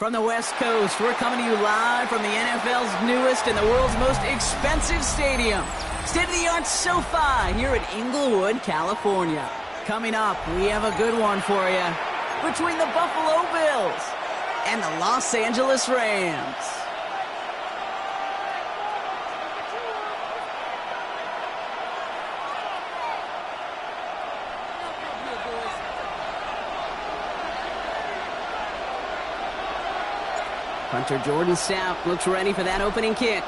From the West Coast, we're coming to you live from the NFL's newest and the world's most expensive stadium. State-of-the-art SoFi here in Inglewood, California. Coming up, we have a good one for you. Between the Buffalo Bills and the Los Angeles Rams. Punter Jordan Sapp looks ready for that opening kick.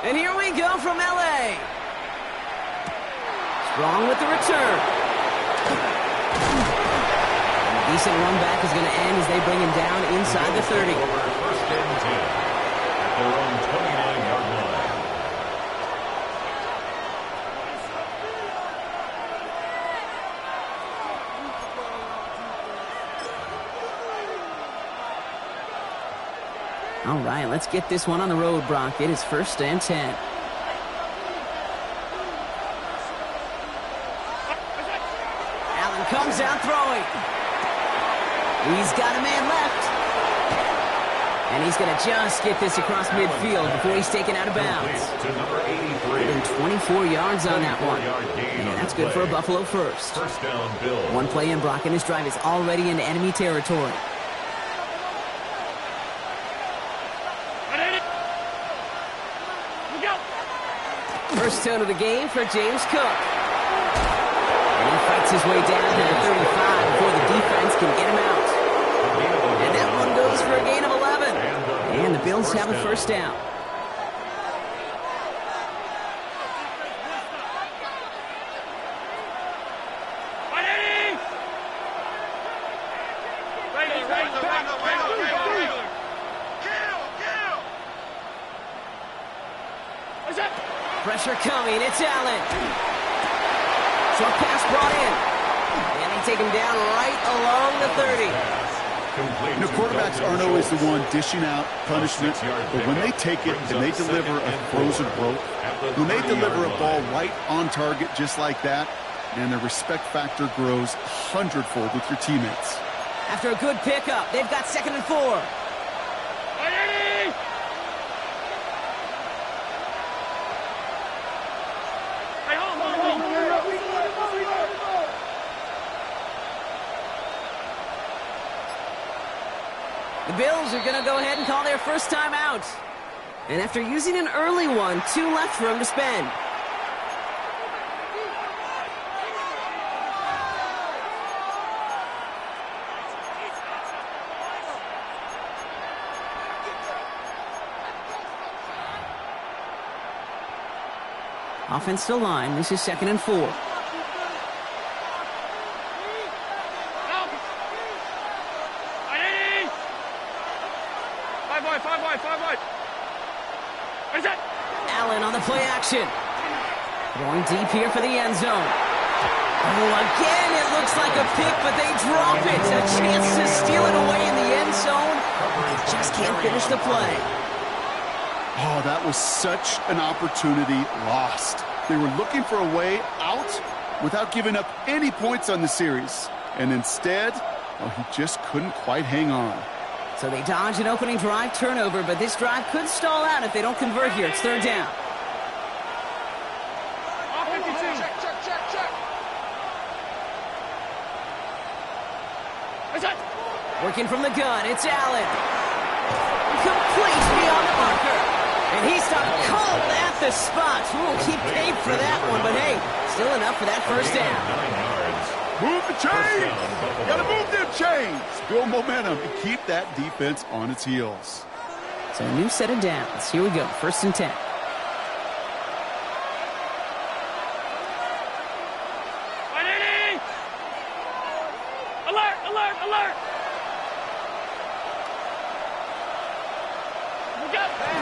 And here we go from L.A. Strong with the return. And a decent run back is going to end as they bring him down inside the 30. First and 10 at their own 29-yard line. All right, let's get this one on the road, Brock. It is first and 10. Allen comes out throwing. He's got a man left. And he's going to just get this across midfield before he's taken out of bounds. Within 24 yards on that one. And that's good for a Buffalo first. First down, Bill. One play in, Brock, and his drive is already into enemy territory. First tone of the game for James Cook. And he fights his way down to the 35 before the defense can get him out. And that one goes for a gain of 11. And the Bills have a first down. Pressure coming, it's Allen. Short pass brought in. And they take him down right along the 30. You know, quarterbacks aren't always the one dishing out punishment, but when they take it and they deliver a frozen rope, when they deliver a ball right on target just like that, and the respect factor grows 100-fold with your teammates. After a good pickup, they've got 2nd and 4. The Bills are going to go ahead and call their first time out. And after using an early one, 2 left for him to spend. Offensive line, this is 2nd and 4. Allen on the play action. Going deep here for the end zone. Oh, again, it looks like a pick, but they drop it. A chance to steal it away in the end zone. Just can't finish the play. Oh, that was such an opportunity lost. They were looking for a way out without giving up any points on the series. And instead, well, he just couldn't quite hang on. So they dodge an opening drive turnover, but this drive could stall out if they don't convert here. It's 3rd down. Working from the gun, it's Allen. Complete beyond the marker. And he stopped cold at the spot. We'll keep paid for that one, but hey, still enough for that first down. Move the chains! Gotta move them chains! Build momentum and keep that defense on its heels. So a new set of downs. Here we go, 1st and 10. Alert! Alert! Alert!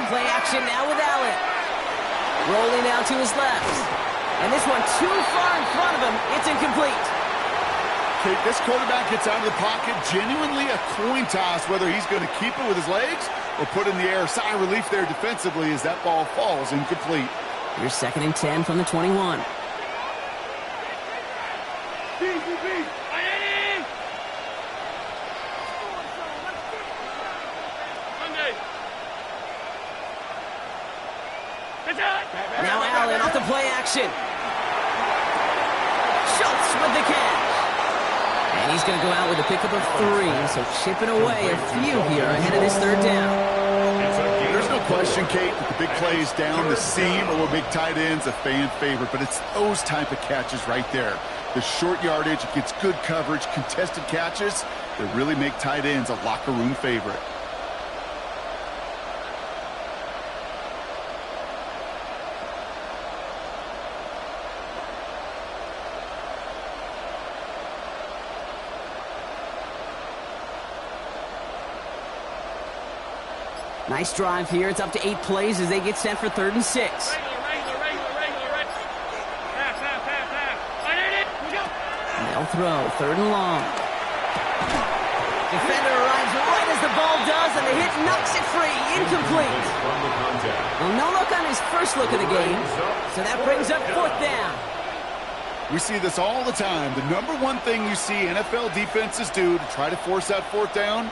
Play action now with Allen. Rolling out to his left. And this one too far in front of him. It's incomplete. Okay, this quarterback gets out of the pocket. Genuinely a coin toss whether he's going to keep it with his legs or put in the air. Sigh of relief there defensively as that ball falls incomplete. Here's 2nd and 10 from the 21. Now Allen off the play action. Schultz with the catch. And he's going to go out with a pickup of 3, so chipping away a few here ahead of this third down. There's no question, Kate, that the big plays down the seam or big tight ends a fan favorite, but it's those type of catches right there. The short yardage, it gets good coverage, contested catches that really make tight ends a locker room favorite. Nice drive here. It's up to 8 plays as they get set for 3rd and 6. They'll throw 3rd and long. Defender arrives right as the ball does, and the hit knocks it free. Incomplete. Well, no look on his first look of the game, so that brings up 4th down. We see this all the time. The number one thing you see NFL defenses do to try to force that 4th down,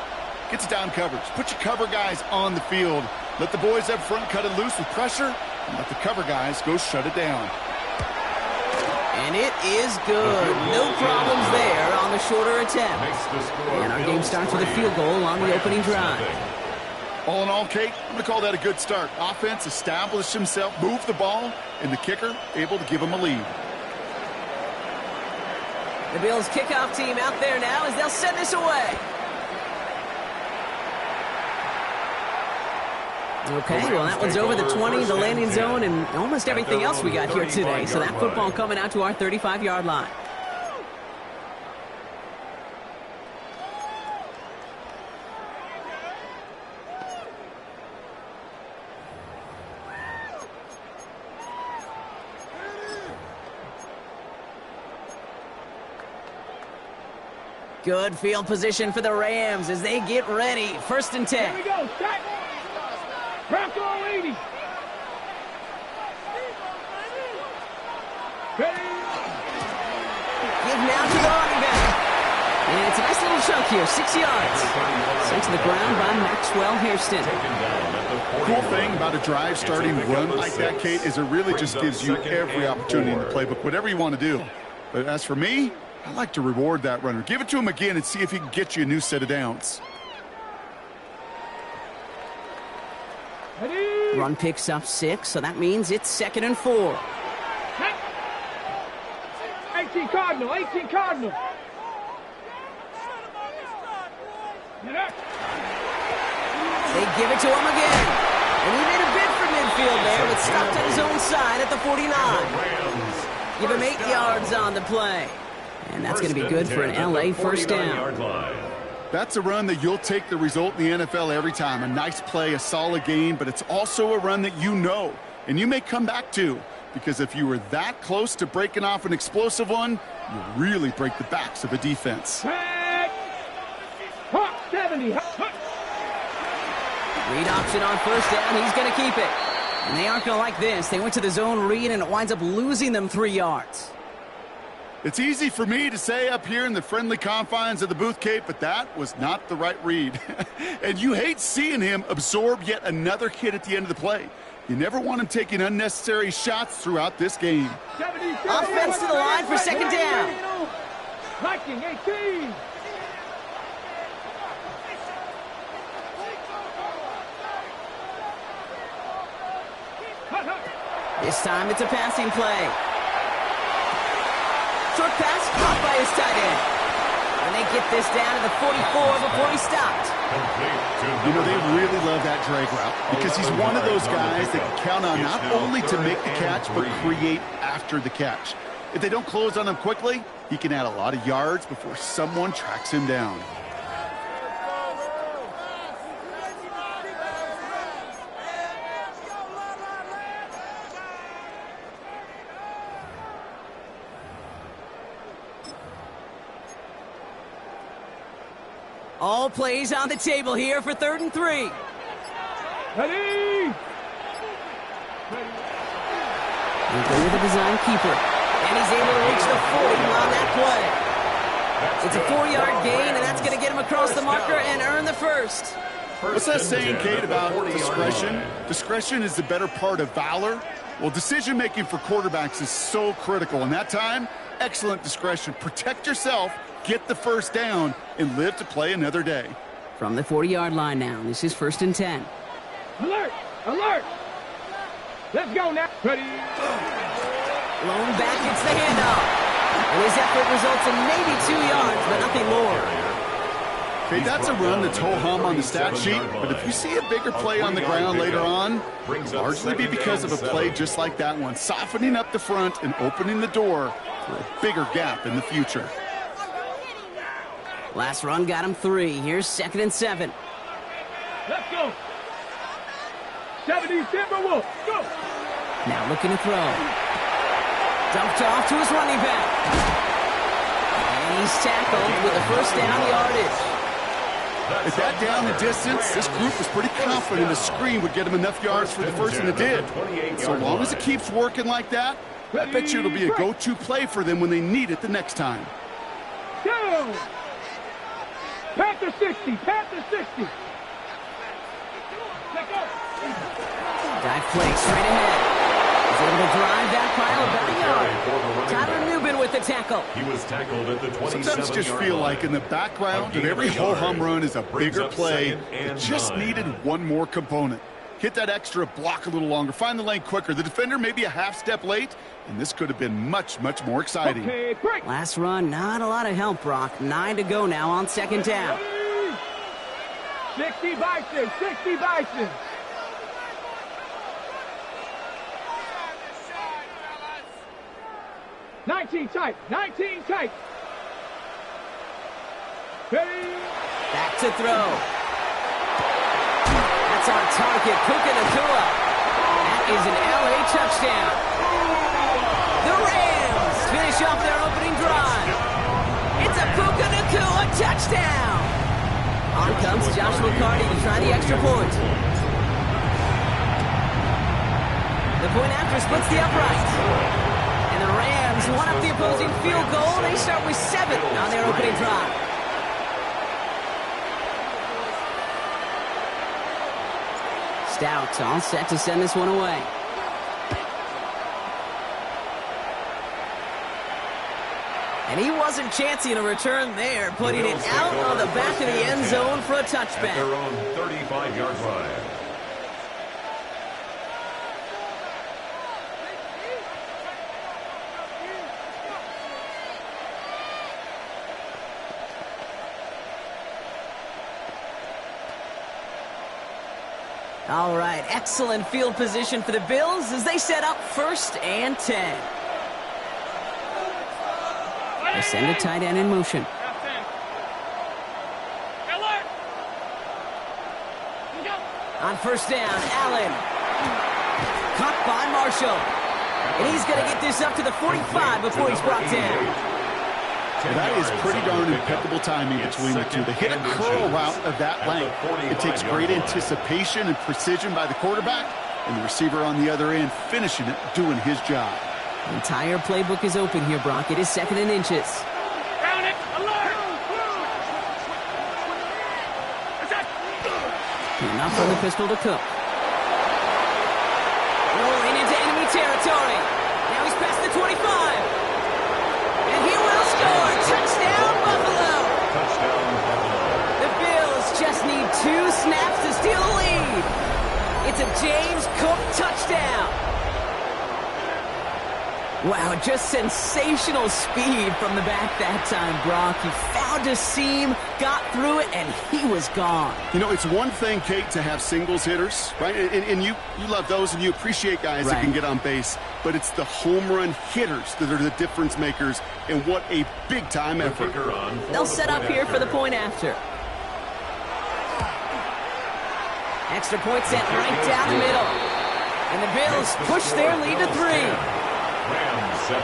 gets down coverage. Put your cover guys on the field. Let the boys up front cut it loose with pressure, and let the cover guys go shut it down. And it is good. No problems there on the shorter attempt. And our game starts with a field goal on the opening drive. All in all, Kate, I'm going to call that a good start. Offense established himself, moved the ball, and the kicker able to give him a lead. The Bills kickoff team out there now as they'll send this away. Okay, well, that one's over the 20, the landing zone, and almost everything else we got here today. So that football coming out to our 35-yard line. Good field position for the Rams as they get ready. 1st and 10. Here we go, set. Bronco 80. Give now to the running back. And it's a nice little chunk here, 6 yards. Sent to the ground by Maxwell Hairston. Cool thing about a drive starting run like that, Kate, is it really just gives you every opportunity in the playbook, whatever you want to do. But as for me, I like to reward that runner. Give it to him again and see if he can get you a new set of downs. Run picks up 6, so that means it's 2nd and 4. 18 Cardinal, 18 Cardinal. They give it to him again. And he made a bid for midfield there, but stopped at his own side at the 49. Give him 8 yards on the play. And that's going to be good for an LA first down. That's a run that you'll take the result in the NFL every time. A nice play, a solid game, but it's also a run that you know and you may come back to, because if you were that close to breaking off an explosive one, you really break the backs of a defense. 70. Read option on 1st down. He's going to keep it. And they aren't going to like this. They went to the zone read, and it winds up losing them 3 yards. It's easy for me to say up here in the friendly confines of the booth, Kate, but that was not the right read. And you hate seeing him absorb yet another hit at the end of the play. You never want him taking unnecessary shots throughout this game. Offense to the line for 2nd down. Viking 18. This time it's a passing play. Short pass caught by his tight end. And they get this down to the 44 before he stopped. You know, they really love that drag route because he's one of those guys that can count on not only to make the catch, but create after the catch. If they don't close on him quickly, he can add a lot of yards before someone tracks him down. All plays on the table here for 3rd and 3. Ready! They go with a design keeper. And he's able to reach the 40 on that play. It's a 4-yard gain, and that's going to get him across the marker and earn the 1st. What's that saying, Kate, about discretion? Discretion is the better part of valor. Well, decision-making for quarterbacks is so critical. And that time, excellent discretion. Protect yourself, get the first down, and live to play another day. From the 40-yard line now, this is 1st and 10. Alert! Alert! Let's go now. Ready? Lone back gets the handoff. And his effort results in maybe 2 yards, but nothing more. Okay, that's a run that's ho-hum on the stat sheet, but if you see a bigger play on the ground later on, it'll largely be because of a play just like that one, softening up the front and opening the door for a bigger gap in the future. Last run got him 3. Here's 2nd and 7. Let's go. 70 Timberwolves. Go. Now looking to throw. Dumped off to his running back. And he's tackled with a first down yardage. At that down and distance, this group was pretty confident a screen would get him enough yards for the first, and it did. So long as it keeps working like that, I bet you it'll be a go-to play for them when they need it the next time. Go. Panther 60. Panther 60. Let's go. Dive play straight ahead. He's able to drive that pile about a yard. Tyler Newbin with the tackle. He was tackled at the 27-yard Sometimes just feel like in the background of every ho-hum run is a bigger play. It just needed one more component. Hit that extra block a little longer. Find the lane quicker. The defender may be a half step late, and this could have been much, much more exciting. Okay, break. Last run, not a lot of help, Brock. 9 to go now on 2nd down. 60 Bison. 60 Bison. Nineteen tight. 19 tight. Ready? Back to throw. That's on target. Puka Nacua. That is an LA touchdown. The Rams finish off their opening drive. It's a Puka Nacua touchdown. On comes Josh McCarty to try the extra point. The point after splits the upright. And the Rams won up the opposing field goal. They start with 7 on their opening drive. Stout all set to send this one away. And he wasn't chancing a return there, putting it out on the back of the end zone for a touchback. At their own 35-yard line. All right, excellent field position for the Bills as they set up 1st and 10. They send a tight end in motion. On 1st down, Allen. Caught by Marshall. And he's going to get this up to the 45 before he's brought down. Well, that is pretty darn impeccable timing between the two. They hit a curl route of that length. It takes great anticipation and precision by the quarterback, and the receiver on the other end finishing it, doing his job. The entire playbook is open here, Brock. It is 2nd and inches. Down it. Alert. Enough from the pistol to Cook. Rolling into enemy territory. Now he's past the 25. And he will score. Touchdown, Buffalo. Touchdown, Buffalo. The Bills just need 2 snaps to steal the lead. It's a James Cook touchdown. Wow, just sensational speed from the back that time, Brock. He found a seam, got through it, and he was gone. You know, it's one thing, Kate, to have singles hitters, right? And you love those, and you appreciate guys that can get on base. But it's the home run hitters that are the difference makers, and what a big-time effort. They'll set up here for the point after. Extra point set right down the middle. And the Bills push their lead to 3. Rams 7.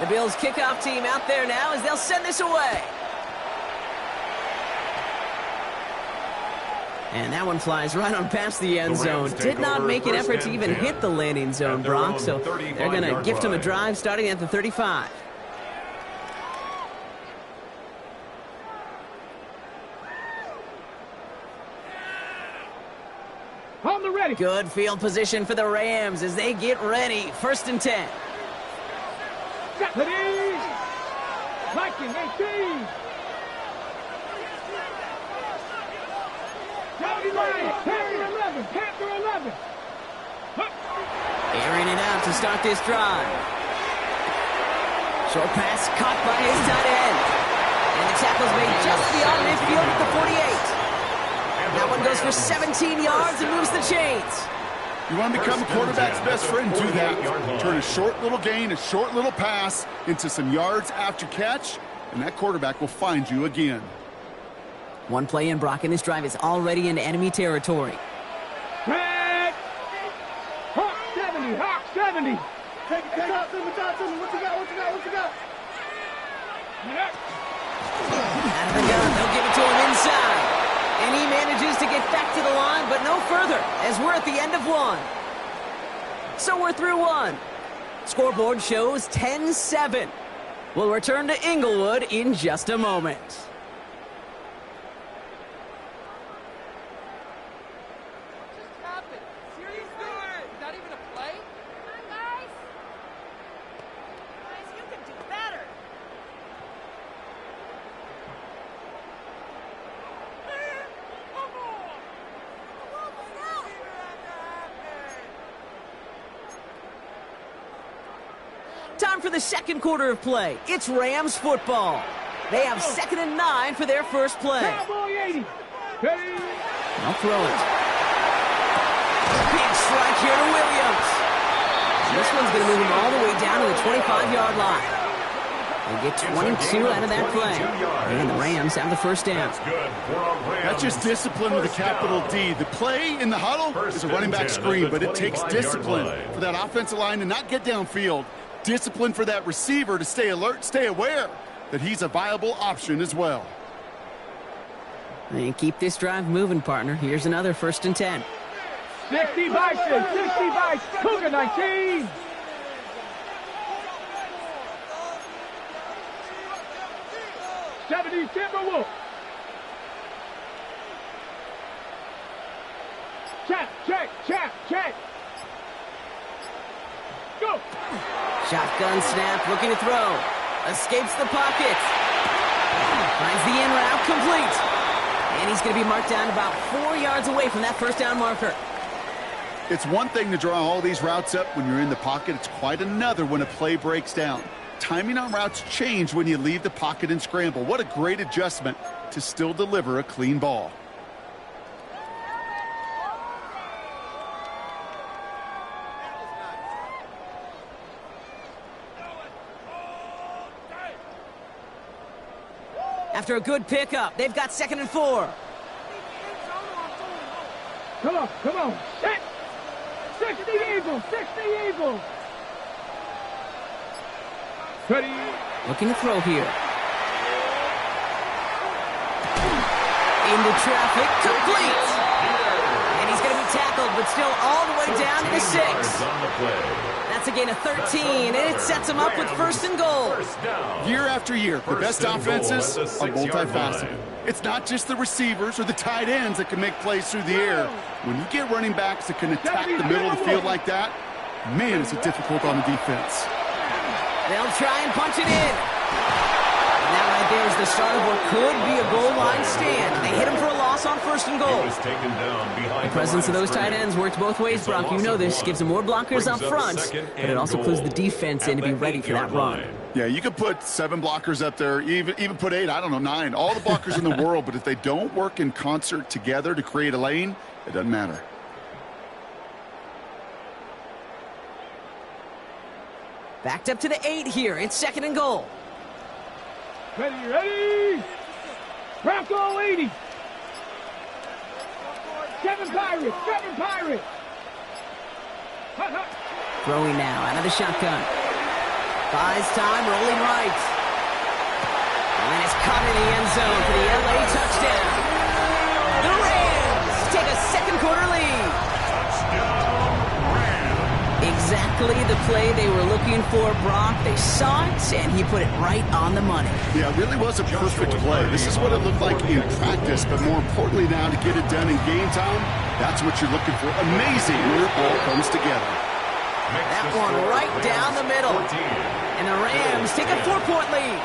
The The Bills kickoff team out there now as they'll send this away. And that one flies right on past the end zone. Did not make an effort to even hit the landing zone, Brock. So they're going to gift him a drive starting at the 35. On the ready. Good field position for the Rams as they get ready. 1st and 10. Ready. Viking 18. Panther 11. Airing it out to start this drive. Short pass caught by his tight end. And the tackle's made just beyond midfield at the 48. That one goes for 17 yards and moves the chains. You want to become a quarterback's best friend, do that. Turn a short little gain, a short little pass into some yards after catch, and that quarterback will find you again. One play in, Brock, and this drive is already into enemy territory. Red! Hawk 70, Hawk 70. Take it, talk to me. What you got? Out of the gun, they'll give it to him inside. And he manages to get back to the line, but no further, as we're at the end of one. So we're through one. Scoreboard shows 10-7. We'll return to Inglewood in just a moment. Time for the second quarter of play. It's Rams football. They have 2nd and 9 for their first play. Cowboy 80. Ready. I'll throw it. Big strike here to Williams. This one's going to move him all the way down to the 25-yard line. They get 22 out of that play. And the Rams have the first down. That's just discipline with a capital D. The play in the huddle is a running back screen, but it takes discipline for that offensive line to not get downfield. Discipline for that receiver to stay alert, stay aware that he's a viable option as well. And keep this drive moving, partner. Here's another 1st and 10. 60 Bison, 60 Bison, Cougar 19. '70 Timberwolf. Check. Go. Shotgun snap, looking to throw. Escapes the pocket. Finds the in route, complete. And he's going to be marked down about 4 yards away from that first down marker. It's one thing to draw all these routes up when you're in the pocket. It's quite another when a play breaks down. Timing on routes change when you leave the pocket and scramble. What a great adjustment to still deliver a clean ball. After a good pickup, they've got 2nd and 4. Come on. Set. 60 Eagles. Ready. Looking to throw here. Into traffic, complete. And he's going to be tackled, but still all the way down to the 6. That's a gain of 13, and it sets him up with 1st and goal. Year after year, the best offenses are multifaceted. It's not just the receivers or the tight ends that can make plays through the air. When you get running backs that can attack the middle of the field like that, man, is it difficult on the defense. They'll try and punch it in. And that right there is the start of what could be a goal line stand. They hit him for a loss on 1st and goal. The presence of those tight ends works both ways, Brock. You know this. Gives them more blockers up front, but it also clues the defense in to be ready for that run. Yeah, you could put 7 blockers up there, even put 8, I don't know, 9. All the blockers in the world, but if they don't work in concert together to create a lane, it doesn't matter. Backed up to the 8 here. It's 2nd and goal. Ready. Bronco 80. 7 Pirates. Throwing now out of the shotgun. Buys time, rolling right. And it's caught in the end zone for the LA touchdown. The Rams take a second quarter lead. Exactly the play they were looking for, Brock. They saw it, and he put it right on the money. Yeah, it really was a perfect play. This is what it looked like in practice, but more importantly now to get it done in game time, that's what you're looking for. Amazing when it all comes together. That one right down the middle. And the Rams take a 4-point lead.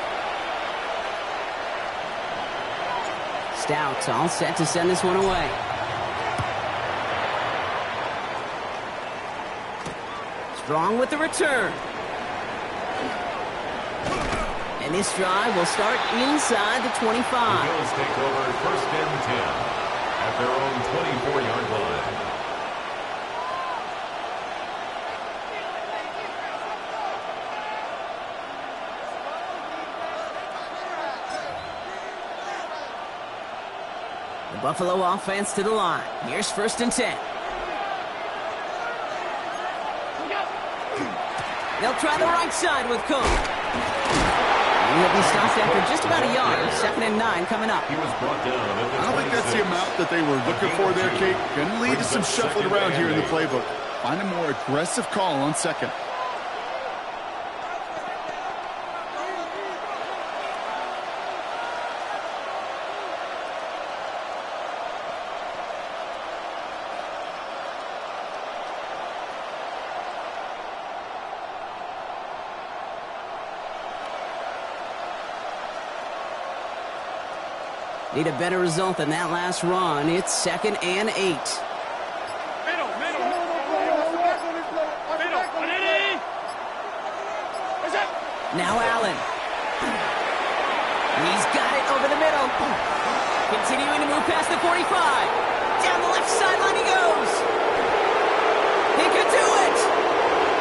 Stout all set to send this one away. Strong with the return. And this drive will start inside the 25. The Bills take over first and 10 at their own 24-yard line. The Buffalo offense to the line. Here's first and 10. They'll try the right side with Cook. And he'll be stopped after just about a yard. 2nd and 9 coming up. He was brought down at the I don't think that's the amount that they were looking for there, Kate. Going to lead to some shuffling around here in the playbook. Find a more aggressive call on second. Need a better result than that last run. It's 2nd and 8. Now Allen. He's got it over the middle. Continuing to move past the 45. Down the left sideline he goes. He could do it.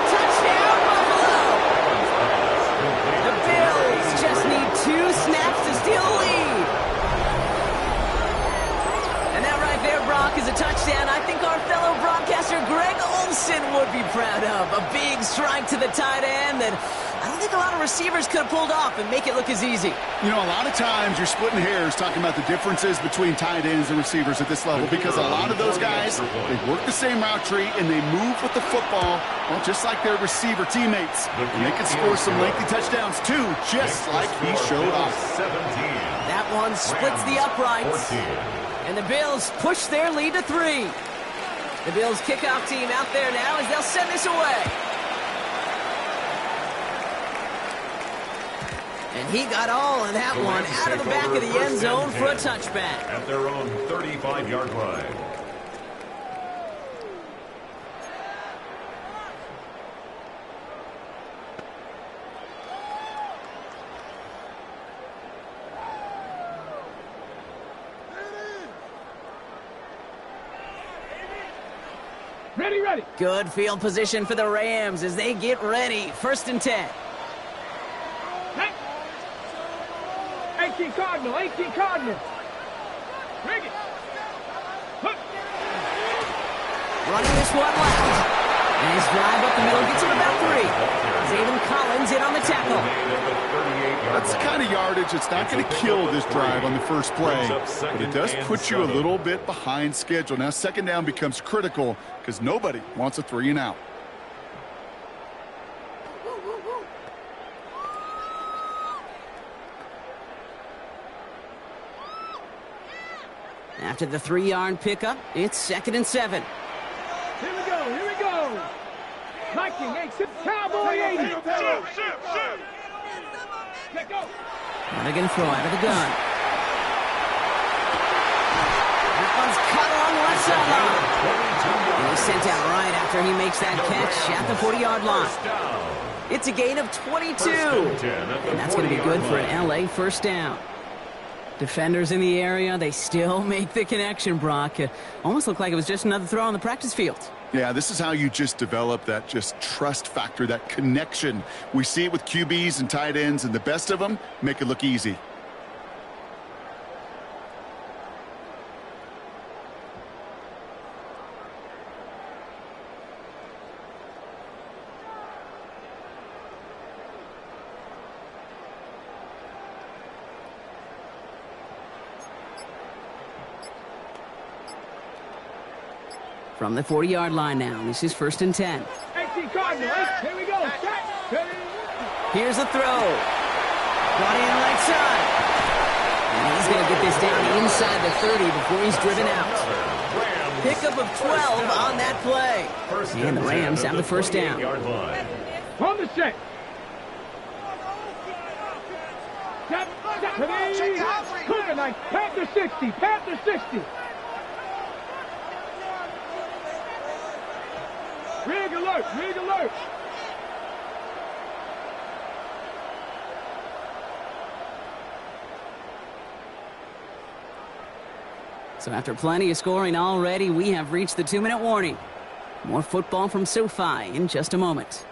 Touchdown, Buffalo. The Bills just need 2 snaps to steal the lead. And that right there, Brock, is a touchdown I think our fellow broadcaster Greg Olsen would be proud of. A big strike to the tight end that I don't think a lot of receivers could have pulled off and make it look as easy. You know, a lot of times you're splitting hairs talking about the differences between tight ends and receivers at this level because a lot of those guys, they work the same route tree and they move with the football, well, just like their receiver teammates. And they can score some lengthy touchdowns too, just like he showed off. That one splits the uprights. And the Bills push their lead to 3. The Bills kickoff team out there now as they'll send this away. And he got all of that one out of the back of the end zone for a touchback. At their own 35-yard line. Ready. Good field position for the Rams as they get ready. 1st and 10. 18 Cardinal. Bring it. Running this one left. Nice drive up the middle. Gets him about 3. Zayden Collins in on the tackle. That's the kind of yardage that's not going to kill this drive on the first play, but it does put you a little bit behind schedule. Now 2nd down becomes critical because nobody wants a 3 and out. After the 3-yard pickup, it's 2nd and 7. Here we go. Viking 8, Cowboy 80. Let go. Now they're going to throw out of the gun. That one's caught along the left sideline. And he's sent out right after he makes that catch at the 40-yard line. It's a gain of 22. And that's going to be good for an LA first down. Defenders in the area, they still make the connection, Brock. Almost looked like it was just another throw on the practice field. Yeah, this is how you just develop that just trust factor, that connection. We see it with QBs and tight ends, and the best of them make it look easy. From the 40-yard line now. This is 1st and 10. Here we go. Here's a throw. Brought in right side. And he's going to get this down inside the 30 before he's driven out. Pickup of 12 on that play. And the Rams have the first down. On the set. Clear line. Panther 60. Panther 60. Rig alert. Rig alert. So after plenty of scoring already, we have reached the 2-minute warning. More football from SoFi in just a moment.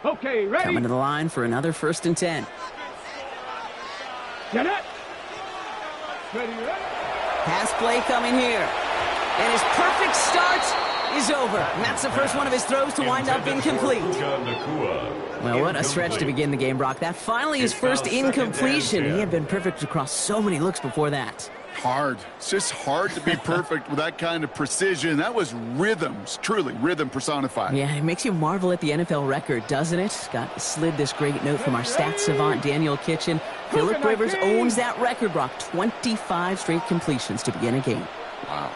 Okay, ready? Coming to the line for another 1st and 10. Get it. Ready, ready. Pass play coming here. And his perfect start is over. And that's the first one of his throws to wind up incomplete. Well, what a stretch to begin the game, Brock. That finally his first incompletion. He had been perfect across so many looks before that. Hard. It's just hard to be perfect with that kind of precision. That was rhythms, truly rhythm personified. Yeah, it makes you marvel at the NFL record, doesn't it? Got slid this great note from our stats savant, Daniel Kitchen. Phillip Rivers owns that record, Brock. 25 straight completions to begin a game. Wow.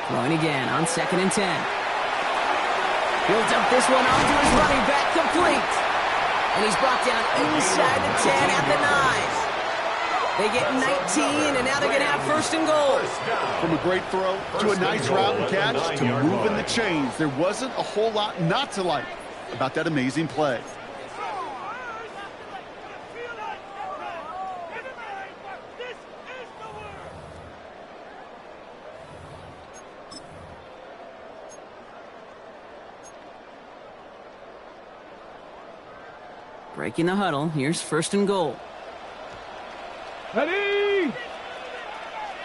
Throwing again on 2nd and 10. He'll dump this one off to his running back, complete. And he's brought down inside the 10 at the 9. They get 19, and now they're going to have 1st and goal. From a great throw to a nice route and catch to moving the chains, there wasn't a whole lot not to like about that amazing play. Breaking the huddle. Here's 1st and goal. Ready?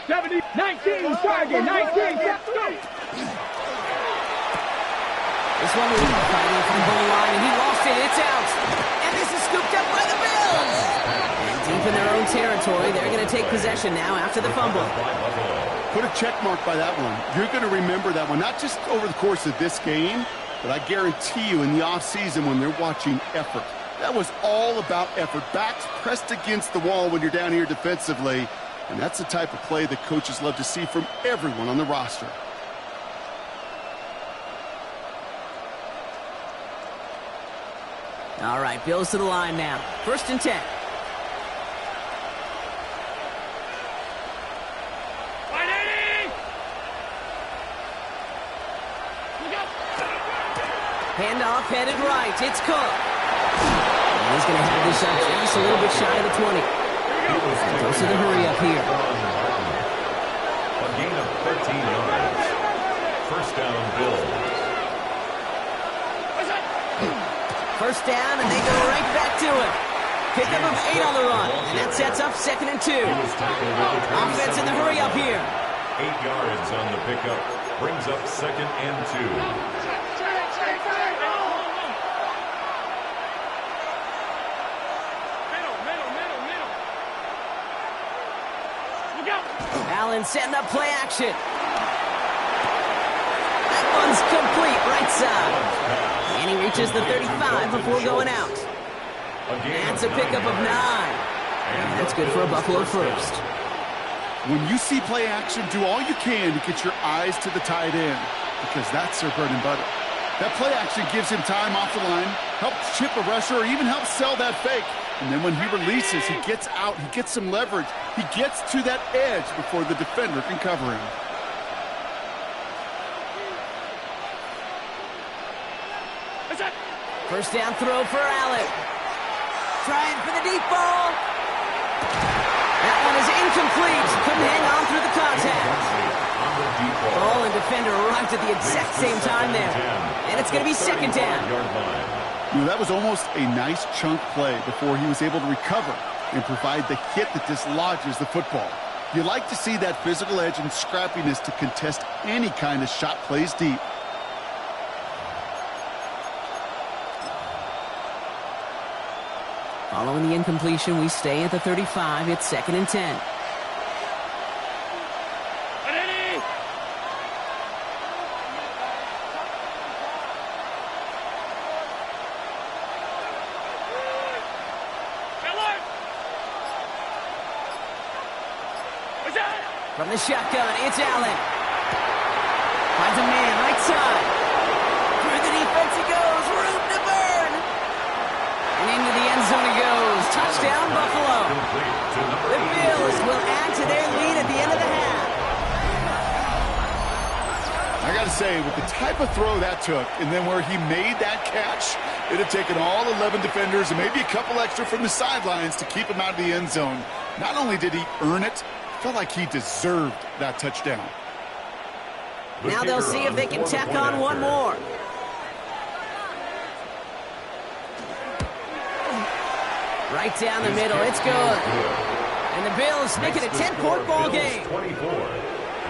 70, 19, target, 19, let's go. This one will be fighting from the goal line, and he lost it. It's out. And this is scooped up by the Bills. And deep in their own territory, they're going to take possession now after the fumble. Put a check mark by that one. You're going to remember that one, not just over the course of this game, but I guarantee you in the offseason when they're watching effort. That was all about effort. Backs pressed against the wall when you're down here defensively. And that's the type of play that coaches love to see from everyone on the roster. All right, Bills to the line now. 1st and 10. Handoff headed right. It's Cook. And he's going to have this up just a little bit shy of the 20. And goes to the hurry up here. A gain of 13 yards. 1st down, Bills. 1st down, and they go right back to it. Pickup of 8 on the run. And that sets up 2nd and 2. Offense in the hurry up here. 8 yards on the pickup. Brings up 2nd and 2. Allen setting up play action. That one's complete, right side. And he reaches the 35 before going out. That's a pickup of 9. And that's good for a Buffalo first. When you see play action, do all you can to get your eyes to the tight end, because that's their bread and butter. That play action gives him time off the line, helps chip a rusher, or even helps sell that fake. And then when he releases, he gets out, he gets some leverage. He gets to that edge before the defender can cover him. First down throw for Allen. Trying for the deep ball. That one is incomplete. Couldn't hang on through the contact. Ball and defender arrived at the exact same time there. And it's going to be 2nd down. You know, that was almost a nice chunk play before he was able to recover and provide the hit that dislodges the football. You like to see that physical edge and scrappiness to contest any kind of shot plays deep. Following the incompletion, we stay at the 35. It's 2nd and 10. From the shotgun, it's Allen. Finds a man, right side. Through the defense he goes, room to burn. And into the end zone he goes. Touchdown, Buffalo. The Bills will add to their lead at the end of the half. I got to say, with the type of throw that took, and then where he made that catch, it had taken all 11 defenders and maybe a couple extra from the sidelines to keep him out of the end zone. Not only did he earn it, felt like he deserved that touchdown. Now they'll see if they can tack on one more. Right down the middle, it's good. And the Bills make it a 10-point ball game. 24,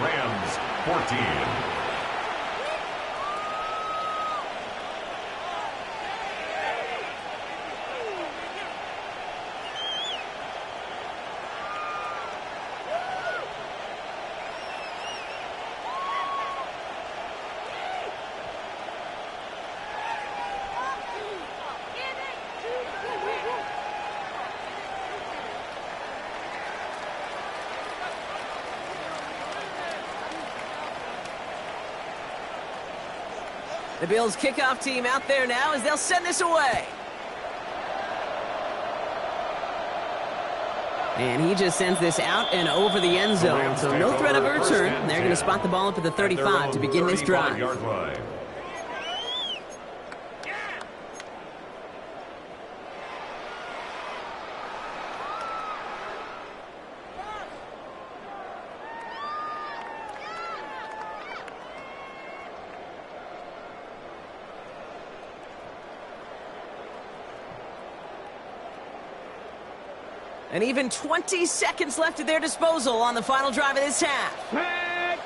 Rams 14. The Bills kickoff team out there now as they'll send this away. And he just sends this out and over the end zone. So no threat of a return. They're going to spot the ball up at the 35 to begin this drive. And even 20 seconds left at their disposal on the final drive of this half. Flag.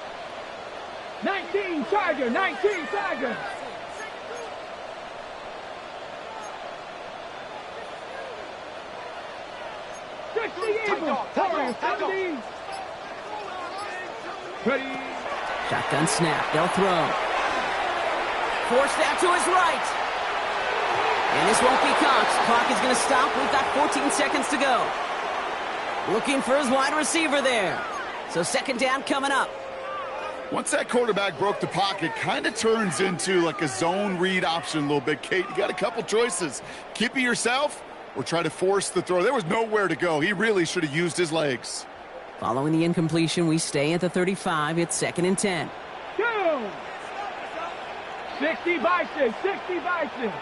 19 Charger, 19 Charger. Ready. Shotgun snap, they'll throw. Forced out to his right. And this won't be caught. Clock is going to stop. We've got 14 seconds to go. Looking for his wide receiver there. So 2nd down coming up. Once that quarterback broke the pocket, kind of turns into like a zone read option a little bit. Kate, you got a couple choices. Keep it yourself or try to force the throw. There was nowhere to go. He really should have used his legs. Following the incompletion, we stay at the 35. It's 2nd and 10. 60 by 6, 60 by 6.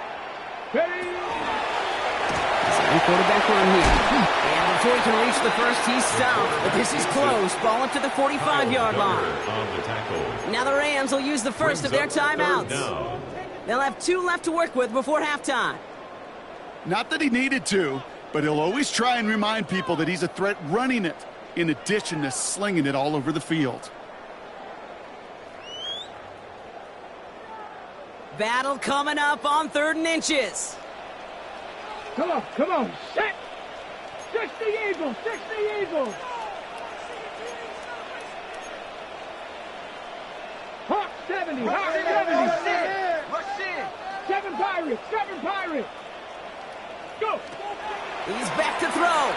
Ready. Second quarterback run here. And before he can reach the first, he's stopped. But this is close. Ball up to the 45-yard line. Now the Rams will use the first of their timeouts. They'll have 2 left to work with before halftime. Not that he needed to, but he'll always try and remind people that he's a threat running it, in addition to slinging it all over the field. Battle coming up on 3rd and inches. Come on, set. 60 Eagles, 60 Eagles. Hawk 70, Hawk 70. Rush in. 7 Pirates. Go. He's back to throw.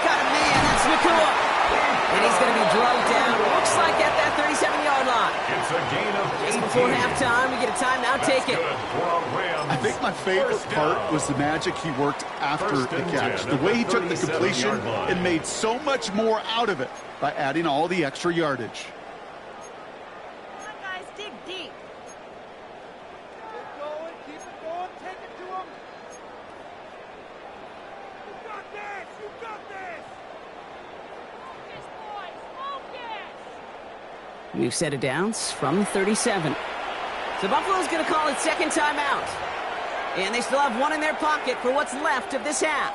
Got a man, that's Nakua. And he's going to be drugged down. Looks like at that 37-yard line. It's a gain of 18. Just before halftime, we get a timeout. Take it. I think my favorite part was the magic he worked after the catch. The way he took the completion and made so much more out of it by adding all the extra yardage. Come on, guys, dig deep. Keep it going, take it to him. You got this. Focus, boys, focus. We've set it down from 37. So Buffalo's going to call it 2nd timeout. And they still have one in their pocket for what's left of this half.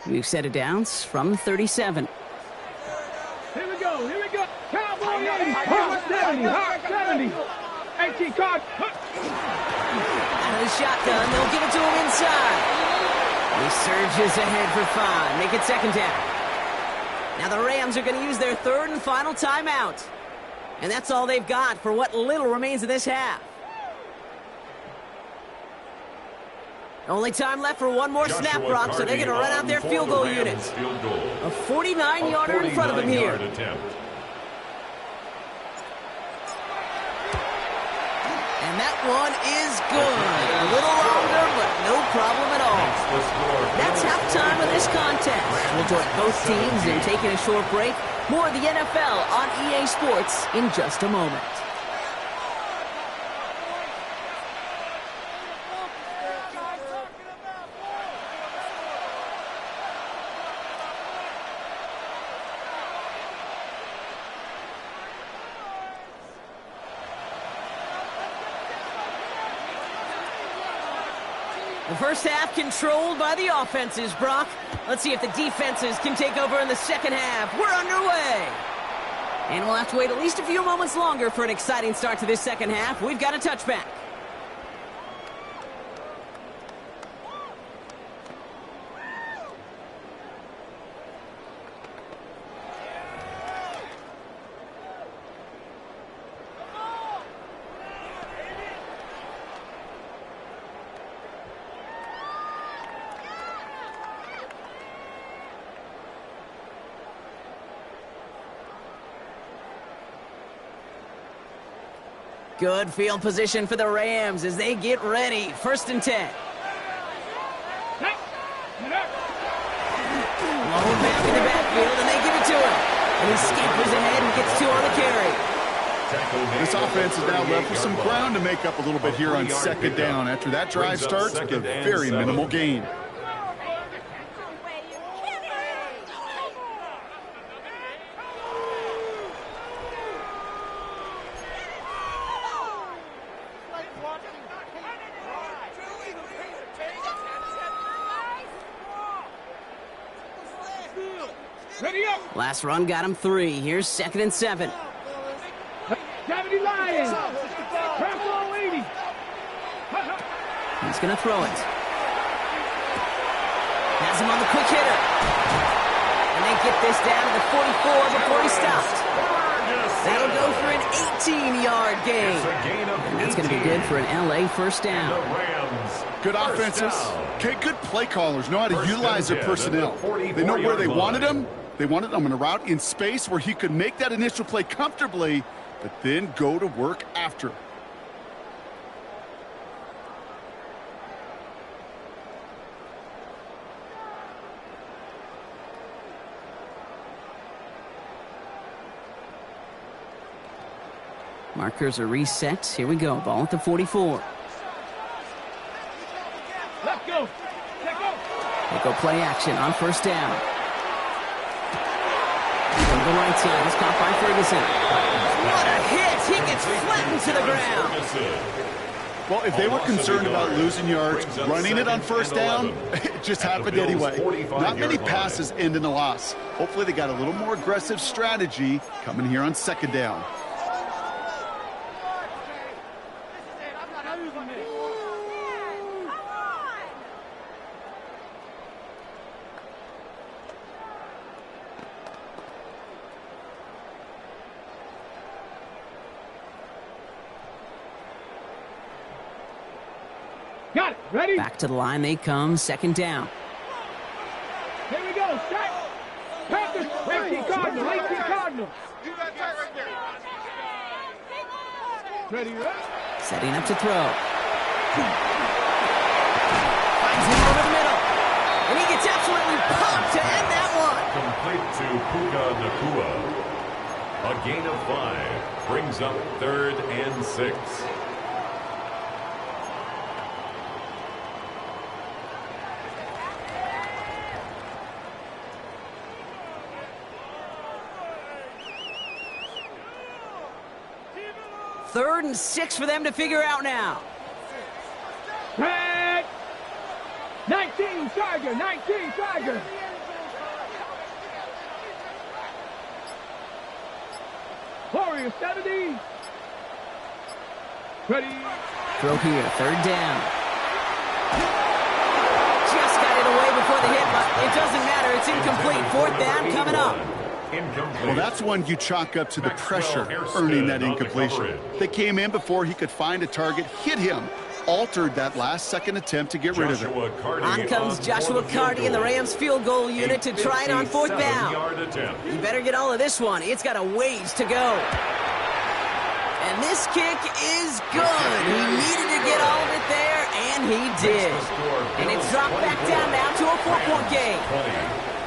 We've set it down from 37. Here we go. Cowboy 80, Hawk 70, Hawk 70. 18 card. Out of the shotgun, they'll give it to him inside. He surges ahead for 5. Make it second down. Now the Rams are going to use their third and final timeout. And that's all they've got for what little remains of this half. Only time left for one more snap, Brock, so they're going to run out their field goal unit. A 49-yarder in front of them here. And that one is good. A little longer, but no problem at all. That's halftime of this contest. We'll join both teams in taking a short break. More of the NFL on EA Sports in just a moment. The first half controlled by the offenses, Brock. Let's see if the defenses can take over in the second half. We're underway. And we'll have to wait at least a few moments longer for an exciting start to this second half. We've got a touchback. Good field position for the Rams as they get ready. 1st and 10. Long back in the backfield, and they give it to him. And he scampers ahead and gets 2 on the carry. This offense is now left with some ground to make up a little bit here on second down. After that drive starts with a very minimal gain. Last run got him 3. Here's 2nd and 7. 70 Lions. Purple 80. He's going to throw it. Has him on the quick hitter. And they get this down to the 44 before he stopped. That'll go for an 18-yard gain. And that's going to be good for an LA first down. Good offenses. Okay, good play callers know how to utilize their personnel. They know where they wanted them. They wanted him on a route in space where he could make that initial play comfortably, but then go to work after. Markers are reset. Here we go. Ball at the 44. Let's go. They go play action on 1st down. From the right side, it's caught by Ferguson. What a hit! He gets flattened to the ground. Well, if they were concerned about losing yards, running it on 1st down, it just happened anyway. Not many passes end in a loss. Hopefully they got a little more aggressive strategy coming here on 2nd down. Got it. Ready? Back to the line they come. 2nd down. Here we go. Set. Panthers. 18 Cardinals. 18 Cardinals. Ready, Setting up to throw. Finds him over the middle. And he gets absolutely popped to end that one. Complete to Puka Nacua. A gain of 5 brings up 3rd and 6. Third and 6 for them to figure out now. Red. 19, Tiger. 19, Tiger. Warrior 70. Ready. Throw here, 3rd down. Just got it away before the hit, but it doesn't matter. It's incomplete. 4th down coming up. Well, that's one you chalk up to the pressure earning that incompletion. They came in before he could find a target, hit him, altered that last-second attempt to get rid of it. On comes Joshua Carty in the Rams field goal unit to try it on 4th down. You better get all of this one. It's got a ways to go. And this kick is good. He needed to get all of it there, and he did. And it's dropped back down now to a 4-point game.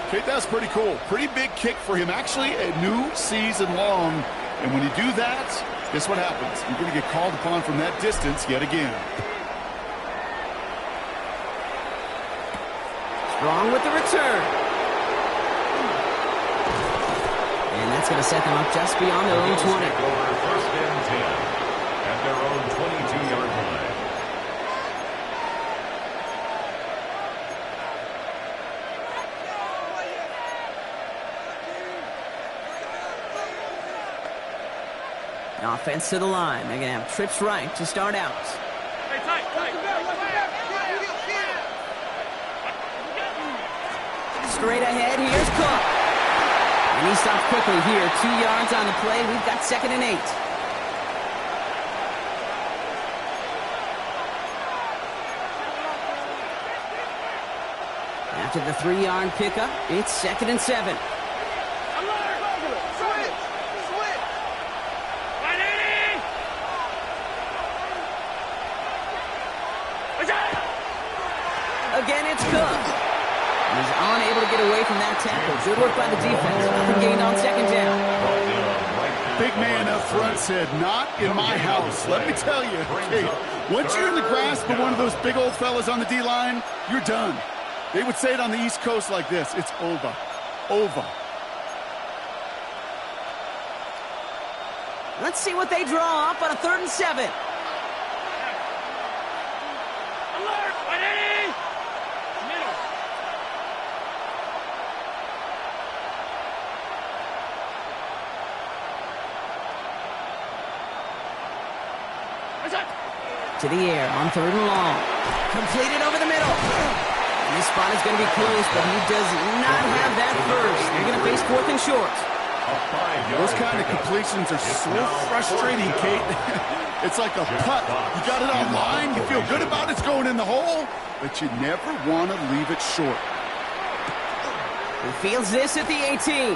Okay, that's pretty cool. Pretty big kick for him. Actually, a new season long. And when you do that, guess what happens? You're going to get called upon from that distance yet again. Strong with the return. And that's going to set them up just beyond their own 20. 1st and 10 at their own 22-yard line. Offense to the line. They're going to have trips right to start out. Straight ahead, here's Cook. And he stops quickly here. 2 yards on the play. We've got 2nd and 8. After the 3-yard pickup, it's 2nd and 7. Again, it's Cook. He's unable to get away from that tackle. Good work by the defense. Nothing gained on 2nd down. Big man up front said, not in my house. Let me tell you, okay, once you're in the grasp of one of those big old fellas on the D-line, you're done. They would say it on the East Coast like this. It's over. Over. Let's see what they draw up on a 3rd and 7. To the air on 3rd and long. Completed over the middle. And this spot is going to be close, but he does not have that first. They're going to face 4th and short. Those kind of completions are so frustrating, Kate. It's like a putt. You got it on line, you feel good about it's going in the hole, but you never want to leave it short. He fields this at the 18.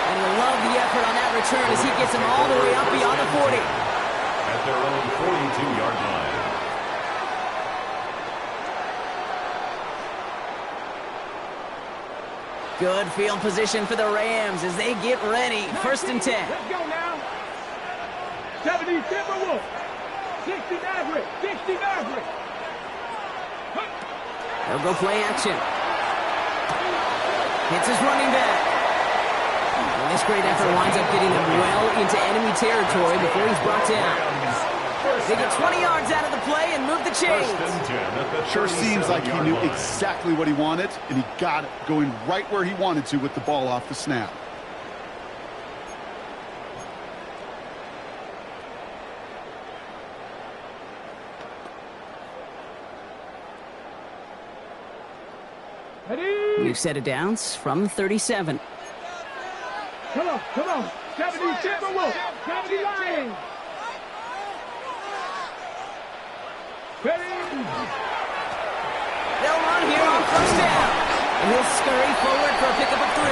And you'll love the effort on that return as he gets him all the way up beyond the 40. At their own 42-yard line. Good field position for the Rams as they get ready. 1st and 10. Let's go now. 70 Timberwolves. 60 Maverick. 60 Maverick. They'll go play action. Hits his running back. And this great effort winds up getting them well into enemy territory before he's brought down. They get 20 yards out of the play and move the chains. Sure seems like he knew exactly what he wanted, and he got it, going right where he wanted to with the ball off the snap. Ready? We've set it down from 37. Come on, come on. 70 Timberwolves. 70 Lions. Ready? They'll run here on 1st down. And he'll scurry forward for a pickup of 3.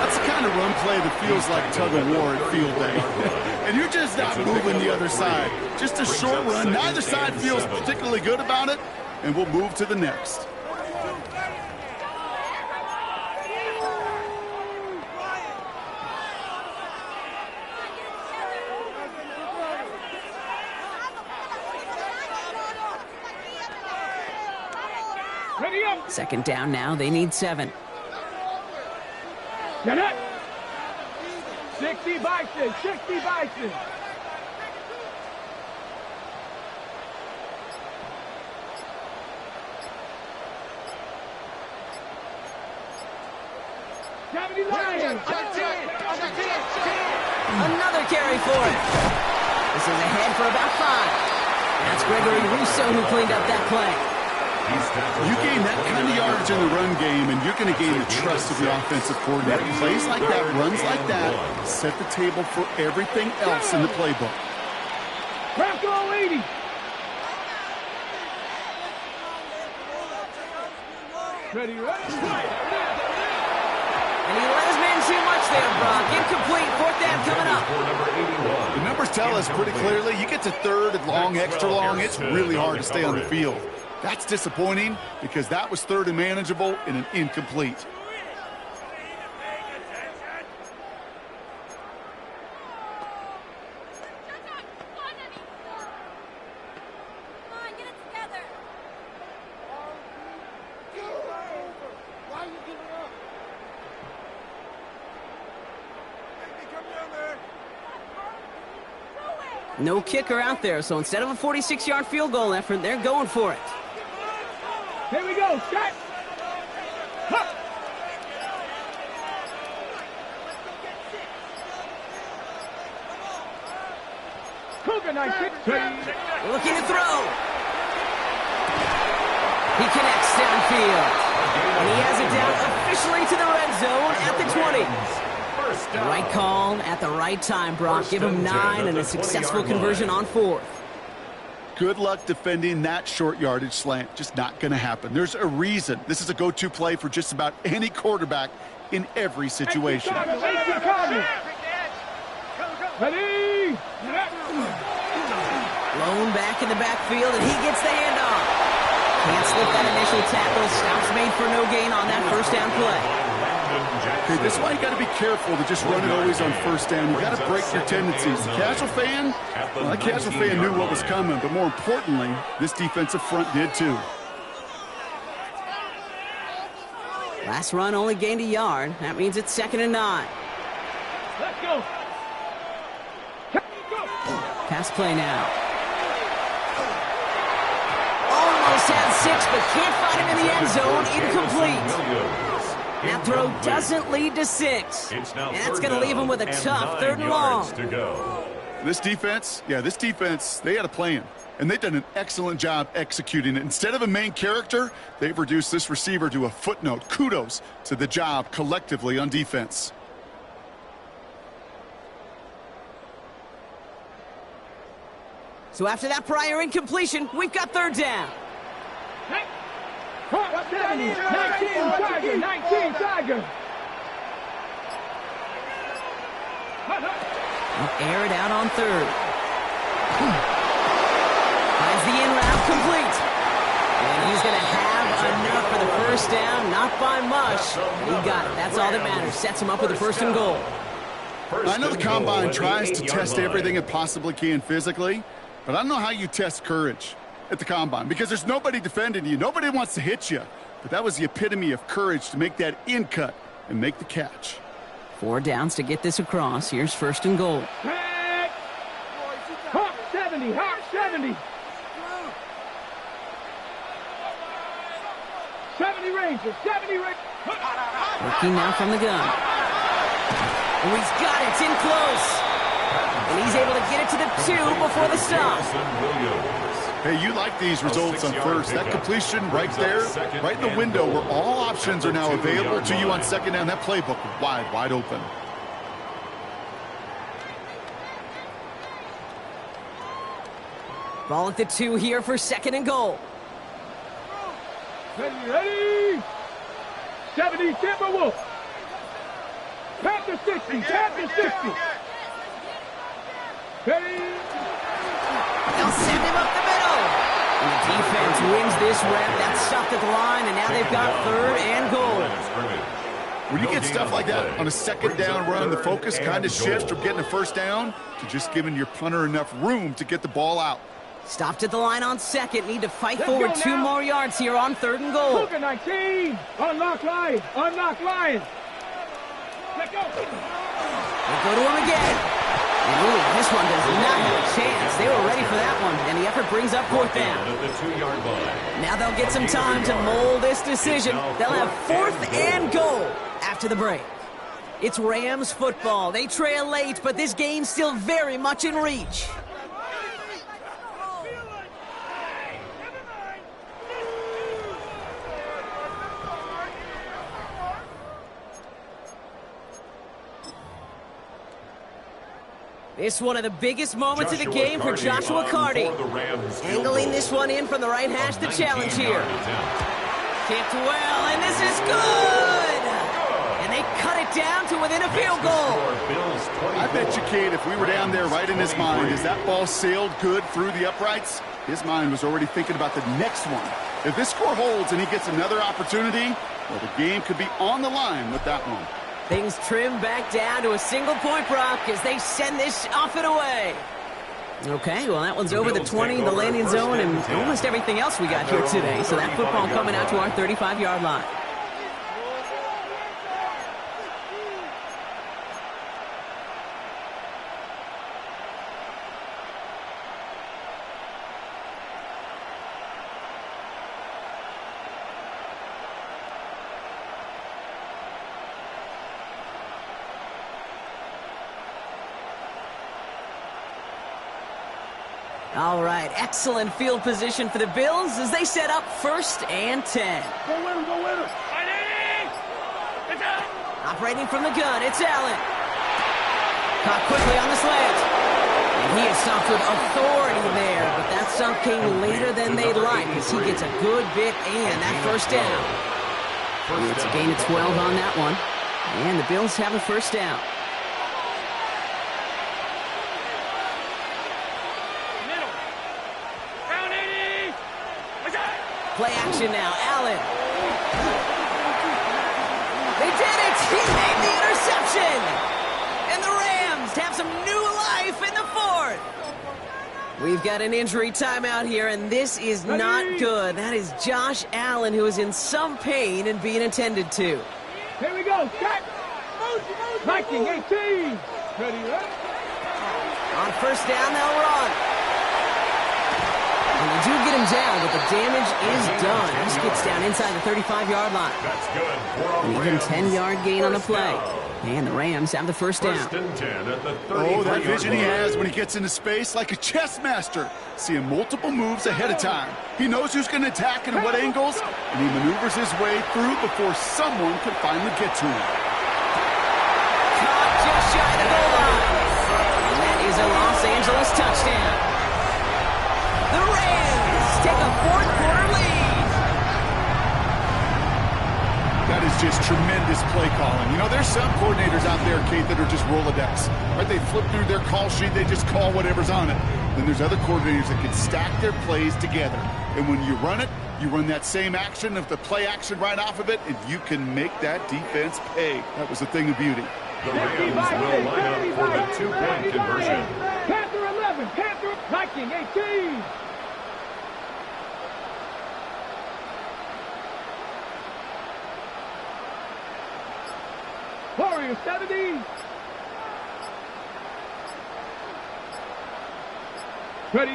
A That's the kind of run play that feels like tug-of-war at field day. And you're just not moving the other side. Just a short run. Neither side feels particularly good about it, and we'll move to the next. Second down now. They need 7. Get it! 60 Bison, 60 Bison. Another carry for it. This is ahead for about 5. That's Gregory Rousseau who cleaned up that play. You gain that kind of yardage in the run game, and you're going to gain the trust of the offensive coordinator. Plays like that, runs like that, set the table for everything else in the playbook. Bronco 80. Ready, And he let his man too much there, Brock. Incomplete. 4th down coming up. The numbers tell us pretty clearly, you get to 3rd and long, extra long, it's really hard to stay on the field. That's disappointing because that was 3rd and manageable in an incomplete. No kicker out there, so instead of a 46-yard field goal effort, they're going for it. Here we go, Scott. Cougar 19. Looking to throw. He connects downfield. And he has it down officially to the red zone at the 20. The right call at the right time, Brock. Give him 9 and a successful conversion on 4th. Good luck defending that short yardage slant. Just not going to happen. There's a reason. This is a go-to play for just about any quarterback in every situation. Ready? Blown back in the backfield, and he gets the handoff. Can't slip that initial tackle. Stops made for no gain on that first down play. Okay, this is why you got to be careful to just run it always on first down. You got to break your tendencies. The casual fan, well, that casual fan knew what was coming, but more importantly, this defensive front did too. Last run only gained a yard. That means it's 2nd and 9. Let's go. Pass play now. Almost had 6, but can't find him in the end zone. Incomplete. That throw doesn't lead to 6. And that's going to leave him with a tough 3rd and long. This defense, they had a plan. And they've done an excellent job executing it. Instead of a main character, they've reduced this receiver to a footnote. Kudos to the job collectively on defense. So after that prior incompletion, we've got 3rd down. 19 Tiger, 19 Tiger. Air it out on 3rd. Finds the in route complete. And he's going to have enough for the first down. Not by much. He got it. That's all that matters. Sets him up with a 1st and goal. I know the Combine tries to test everything it possibly can physically, but I don't know how you test courage at the Combine because there's nobody defending you. Nobody wants to hit you. But that was the epitome of courage to make that in cut and make the catch. 4 downs to get this across. Here's 1st and goal. Hawk 70, Hawk 70. 70 Rangers, 70 Rangers. Working now from the gun. Oh, he's got it. It's in close. And he's able to get it to the 2 before the stop. Hey, you like these results on 1st. That completion right there, right in the window where all options are now available to you on 2nd down. That playbook wide open. Ball at the 2 here for 2nd and goal. Ready? 70 Timberwolf. the 60. Tap the 60. Ready? They'll send him up the middle. And the defense wins this rep. That's stopped at the line, and now they've got 3rd and goal. When you get stuff like that on a 2nd down run, the focus kind of shifts from getting a 1st down to just giving your punter enough room to get the ball out. Stopped at the line on 2nd. Need to fight forward 2 more yards here on 3rd and goal. Look at 19. Unlock line. Unlock line. Let go. They go to him again. And ooh, this one does not have a chance. They were ready for that one, and the effort brings up 4th down. At the 2-yard line. Now they'll get some time to mold this decision. They'll have 4th and goal after the break. It's Rams football. They trail late, but this game's still very much in reach. It's one of the biggest moments of the game for Joshua Carty. Angling this one in from the right hash, the challenge here. Kicked well, and this is good! And they cut it down to within a field goal. I bet you, Kate, if we were down there right in his mind, as that ball sailed good through the uprights, his mind was already thinking about the next one. If this score holds and he gets another opportunity, well, the game could be on the line with that one. Things trim back down to a single-point Brock as they send this off and away. Okay, well, that one's over the 20, the landing zone, and almost everything else we got here today. So that football coming out to our 35-yard line. All right, excellent field position for the Bills as they set up 1st and 10. Go winner, go winner. It's out. Operating from the gun, it's Allen. Caught quickly on the slant. And he is stopped with authority there, but that stop came later than they'd like as he gets a good bit and that 1st down. It's a gain of 12 on that one. And the Bills have a 1st down. Play action now, Allen. They did it! He made the interception! And the Rams have some new life in the 4th. We've got an injury timeout here, and this is not good. That is Josh Allen, who is in some pain and being attended to. Here we go, Scott. Viking 18. Ready, up. On 1st down, they'll run. And they do get him down, but the damage is done. This gets down inside the 35-yard line. That's good. An even 10-yard gain on the play. And the Rams have the 1st down. 1st and 10 at the 33-yard Oh, that vision he line. has when he gets into space, like a chess master, seeing multiple moves ahead of time. He knows who's going to attack and at what angles, and he maneuvers his way through before someone can finally get to him. Caught just shy of the goal line. And that is a Los Angeles touchdown. The Rams take a 4th-quarter lead. That is just tremendous play calling. You know, there's some coordinators out there, Kate, that are just Rolodex. Right? They flip through their call sheet, they just call whatever's on it. Then there's other coordinators that can stack their plays together. And when you run it, you run that same action of the play action right off of it, and you can make that defense pay. That was a thing of beauty. The Rams will line up for the 2-point conversion. Panther 11, Panther Viking 18. Warrior 70. Ready.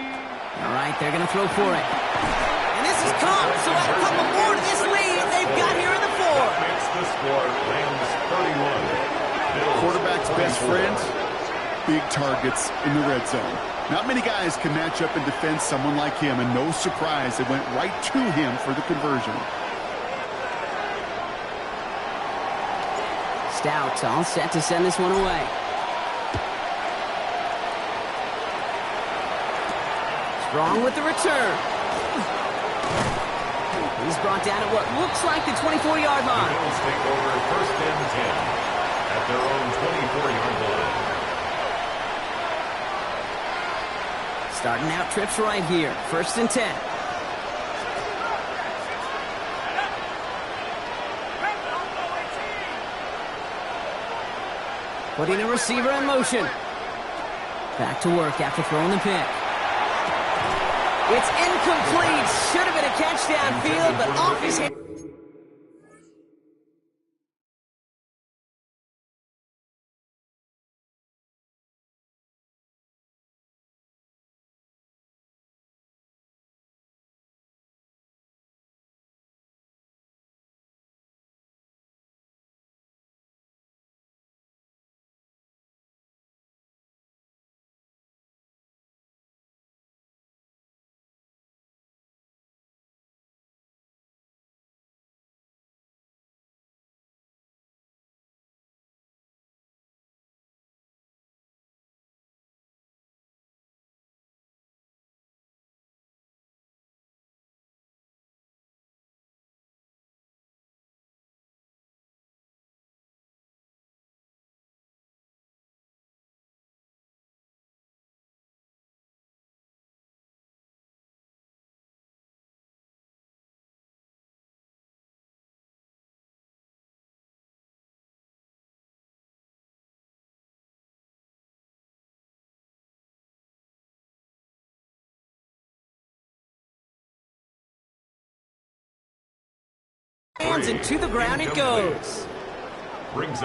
All right, they're going to throw for it. And this is caught, so add a couple more to this lead they've got here in the 4th. Makes the score, Rams 31. Bills Quarterback's best 34. friend, big targets in the red zone. Not many guys can match up and defend someone like him, and no surprise, it went right to him for the conversion. Stout all set to send this one away. Strong with the return. He's brought down at what looks like the 24-yard line. Bills take over 1st and 10 at at their own 24-yard line. Starting out trips right here. 1st and 10. Putting a receiver in motion. Back to work after throwing the pick. It's incomplete. Should have been a catch downfield, but off his head. Hands and to the ground it goes.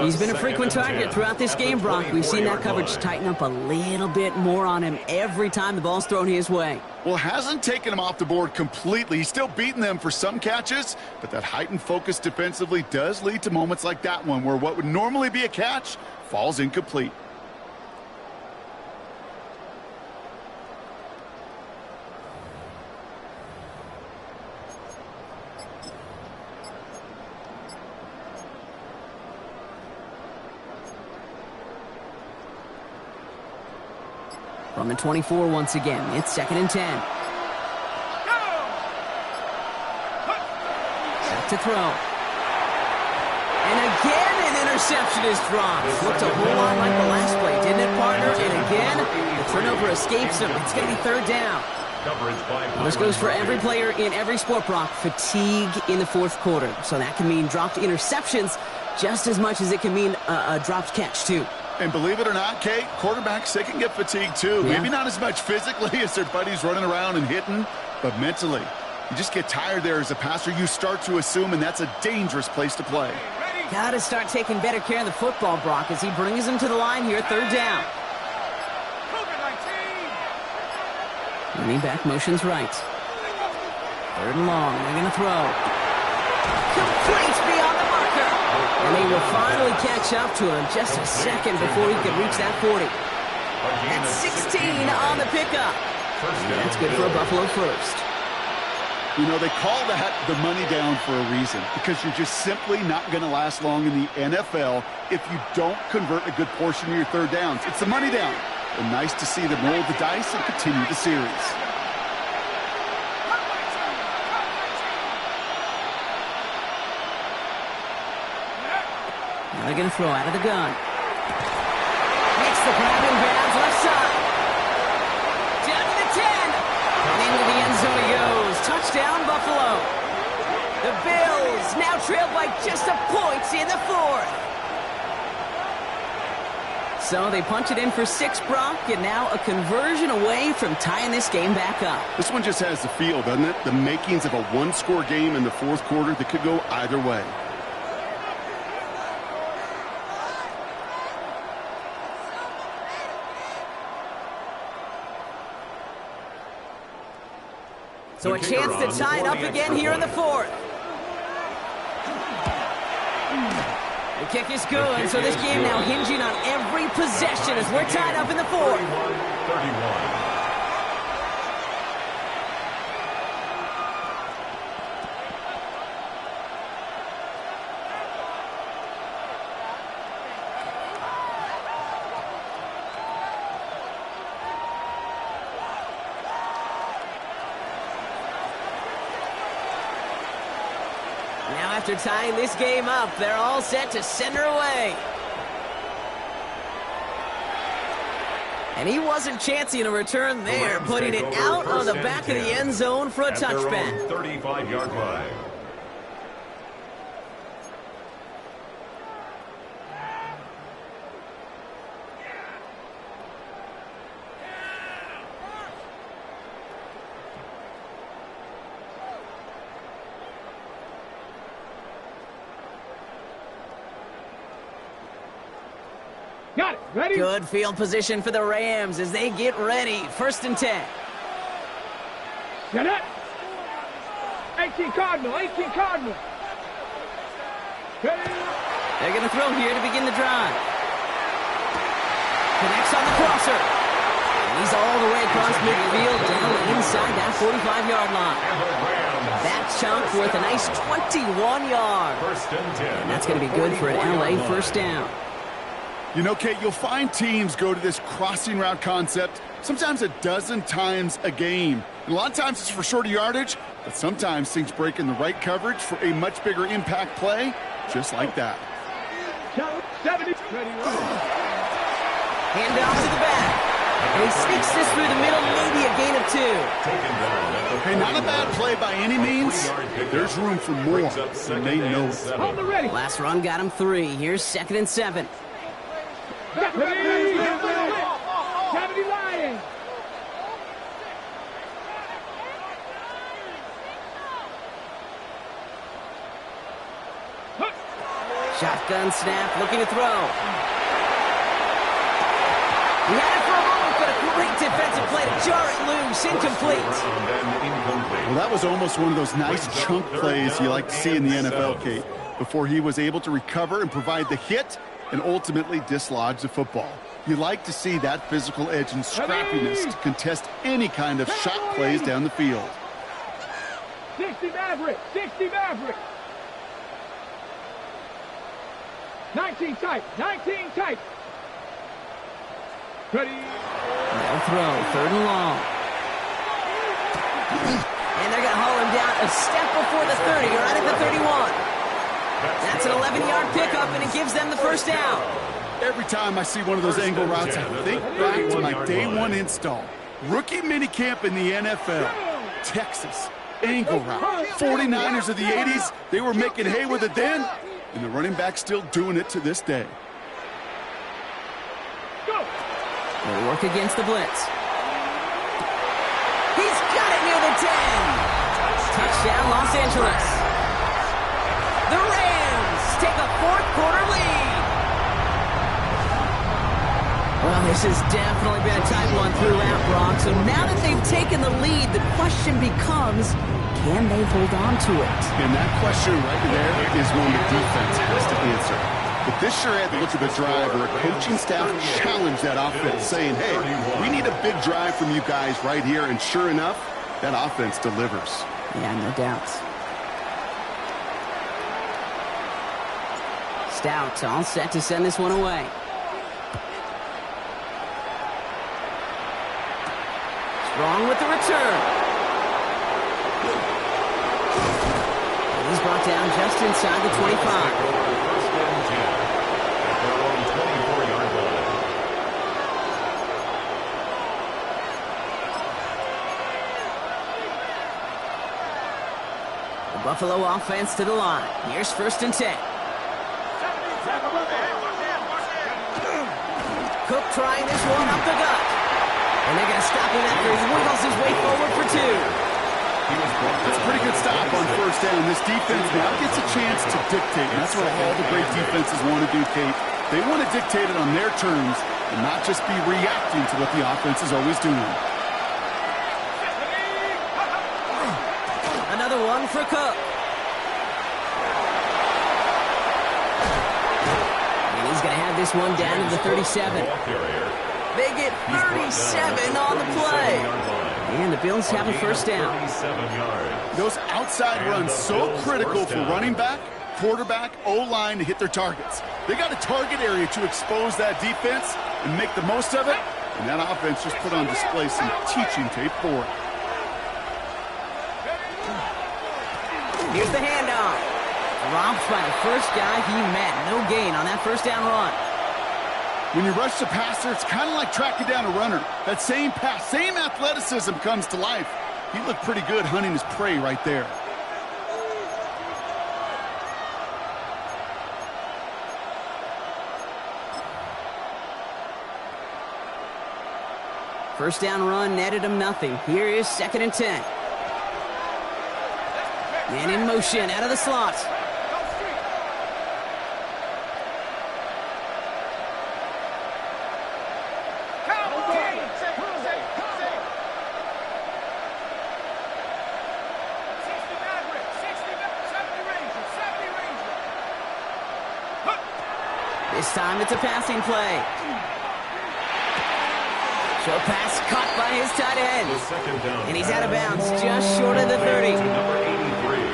He's been a frequent target throughout this game, Brock. We've seen that coverage tighten up a little bit more on him every time the ball's thrown his way. Well, hasn't taken him off the board completely. He's still beating them for some catches, but that heightened focus defensively does lead to moments like that one where what would normally be a catch falls incomplete. From the 24 once again, it's 2nd and 10. Back to throw. And again, an interception is dropped. Looked a whole lot like the last play, didn't it, partner? And again, the turnover escapes him. It's going to be 3rd down. This goes for every player in every sport, Brock. Fatigue in the 4th quarter. So that can mean dropped interceptions just as much as it can mean a dropped catch, too. And believe it or not, Kate, quarterbacks, they can get fatigued too. Yeah. Maybe not as much physically as their buddies running around and hitting, but mentally. You just get tired there as a passer. You start to assume, and that's a dangerous place to play. Got to start taking better care of the football, Brock, as he brings him to the line here, 3rd down. Running back motions right. 3rd and long. They're going to throw. Complete beyond the marker. And they will finally catch up to him just a second before he can reach that 40. That's 16 on the pickup. And that's good for a Buffalo first. You know, they call that the money down for a reason, because you're just simply not going to last long in the NFL if you don't convert a good portion of your 3rd downs. It's the money down. And nice to see them roll the dice and continue the series. Now they're going to throw out of the gun. Makes the grab in bounds left side. Down to the 10. And into the end zone he goes. Touchdown, Buffalo. The Bills now trail by just a point in the 4th. So they punch it in for 6, Brock, and now a conversion away from tying this game back up. This one just has the feel, doesn't it? The makings of a one-score game in the 4th quarter that could go either way. So a chance to tie it up again here in the 4th. The kick is good, so this game now hinging on every possession as we're tied up in the 4th. 31. Now after tying this game up, they're all set to send her away. And he wasn't chancing a return there, putting it out on the back of the end zone for a touchback. 35-yard line. Got it. Ready? Good field position for the Rams as they get ready. 1st and 10. Get it. 18 Cardinal. 18 Cardinal. Ready? They're going to throw here to begin the drive. Connects on the crosser. And he's all the way across midfield down inside that 45-yard line. That chunk worth a nice 21 yards. 1st and 10. And that's going to be good for an LA first down. You know, Kate, you'll find teams go to this crossing route concept sometimes a dozen times a game. And a lot of times it's for shorter yardage, but sometimes things break in the right coverage for a much bigger impact play, just like that. 70. Ready? Hand off to the back. And he sneaks this through the middle, maybe a gain of 2. Okay, not a bad play by any means. There's room for more, and they know it. Hold the ready. Last run got him 3. Here's 2nd and 7. Ready? 70 Lions. Shotgun snap, looking to throw. He had it for a moment, but a great defensive play to jar it loose. Incomplete. Well, that was almost one of those nice chunk plays you like to see in the NFL, Kate, before he was able to recover and provide the hit and ultimately dislodge the football. You like to see that physical edge and scrappiness to contest any kind of shot plays down the field. 60 Maverick. 60 Maverick. 19 tight. 19 tight. Ready? No throw. 3rd and long. And they're going to haul him down a step before the 30, right at the 31. That's an 11-yard pickup, and it gives them the first down. Every time I see one of those angle routes, I think back to my day 1 install. Rookie minicamp in the NFL. Texas. Angle route. 49ers of the 80s, they were making hay with it then, and the running back's still doing it to this day. They'll work against the blitz. He's got it near the 10. Touchdown, Los Angeles. The Rams take a 4th quarter lead. Well, this has definitely been a tight one throughout, Brock. So now that they've taken the lead, the question becomes, can they hold on to it? And that question right there is one the defense has to answer. But this sure had the look of a drive where a coaching staff challenged that offense, saying, hey, we need a big drive from you guys right here. And sure enough, that offense delivers. Yeah, no doubts. Stout all set to send this one away. Strong with the return. He's brought down just inside the 25. The Buffalo offense to the line. Here's 1st and 10. Cook trying this one up the gut. And they're going to stop him after he wiggles his way forward for 2. That's a pretty good stop on 1st down. This defense now gets a chance to dictate. And that's what all the great defenses want to do, Kate. They want to dictate it on their terms and not just be reacting to what the offense is always doing. Another one for Cook. And he's going to have this one down to the 37. They get 37 on the play. And the Bills have a 1st down. Those outside runs so critical for running back, quarterback, O-line to hit their targets. They got a target area to expose that defense and make the most of it. And that offense just put on display some teaching tape for it. Here's the handoff. Dropped by the first guy he met. No gain on that 1st down run. When you rush the passer, it's kind of like tracking down a runner. That same pass, same athleticism comes to life. He looked pretty good hunting his prey right there. First down run netted him nothing. Here is 2nd and 10. Man in motion out of the slot. This time it's a passing play. Short pass caught by his tight end. And he's out of bounds just short of the 30.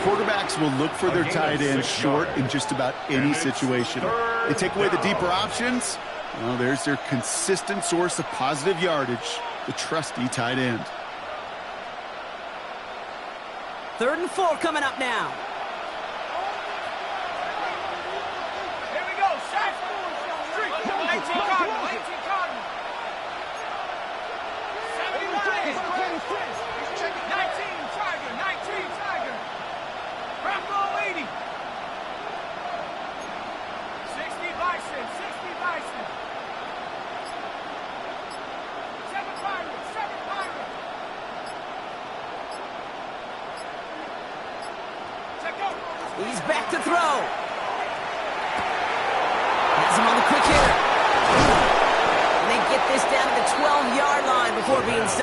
Quarterbacks will look for their tight end short in just about any situation. They take away the deeper options. Well, there's their consistent source of positive yardage, the trusty tight end. 3rd and 4 coming up now. Here we go. Shot. 19 Cardinal. 19 Tiger. Bronco 80. 60 Bison. 7 Pirate. Check out. He's back to throw. Has him on the quick hitter. And they get this down to the 12-yard line before being stopped.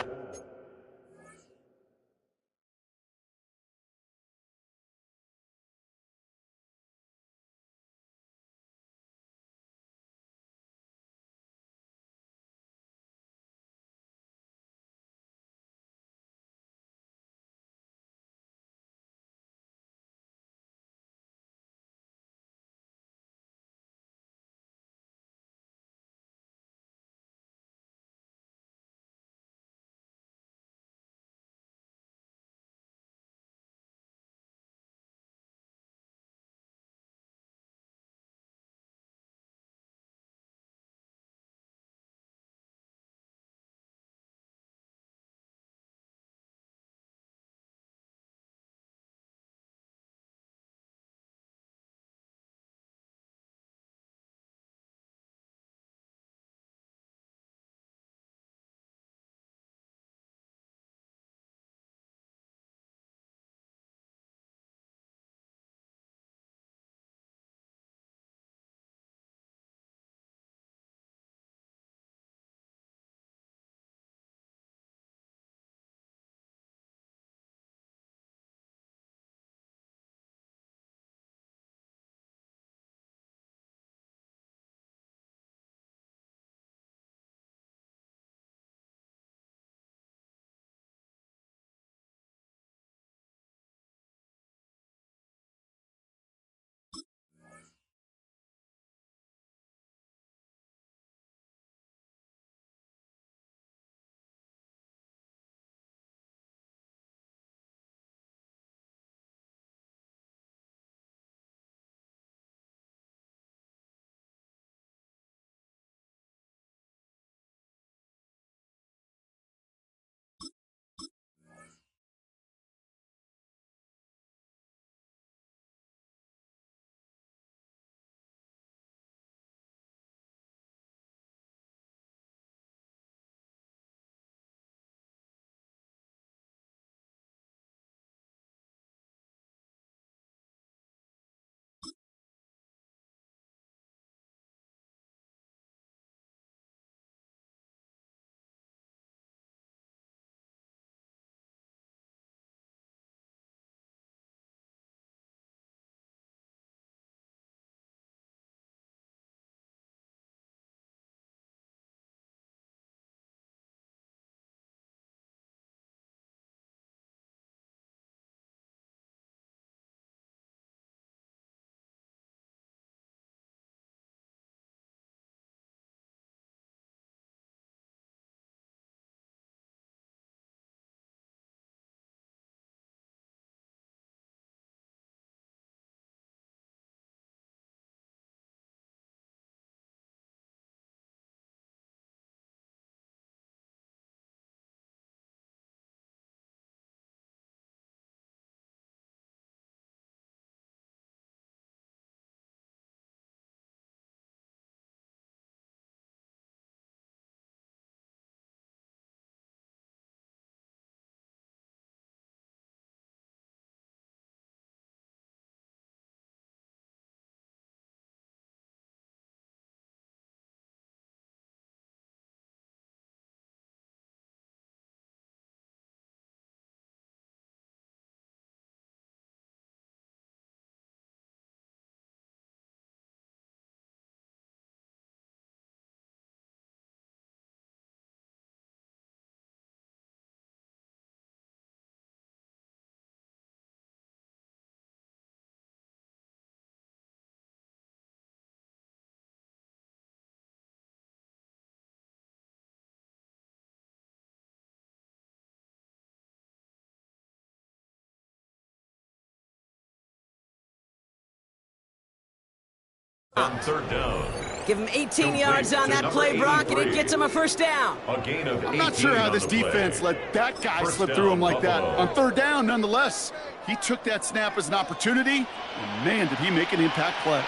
On third down. Give him 18 yards on that play, Brock, and it gets him a first down. A gain of 18. I'm not sure how this defense let that guy slip through him like that. On third down, nonetheless, he took that snap as an opportunity, and man, did he make an impact play.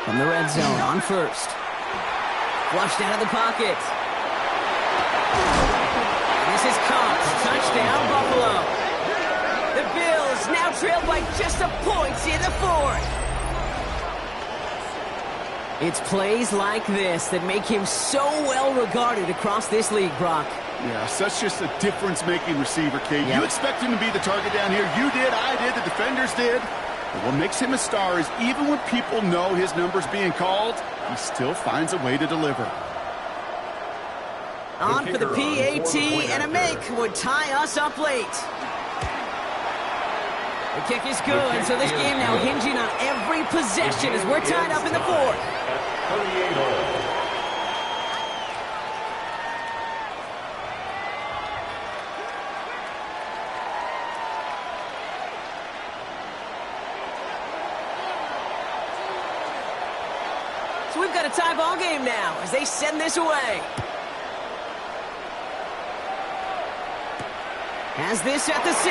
From the red zone on first. Flushed out of the pocket. This is caught. Touchdown, Buffalo. The Bills now trail by just a point in the fourth. It's plays like this that make him so well regarded across this league, Brock. Yeah, such just a difference-making receiver, Kate. Yep. You expect him to be the target down here. You did, I did, the defenders did. But what makes him a star is even when people know his number's being called, he still finds a way to deliver. On for the PAT, and a make would tie us up late. The kick is good, so this game now hinging on every possession as we're tied up in the fourth. 38-all. So we've got a tie ball game now as they send this away. Has this at the 6.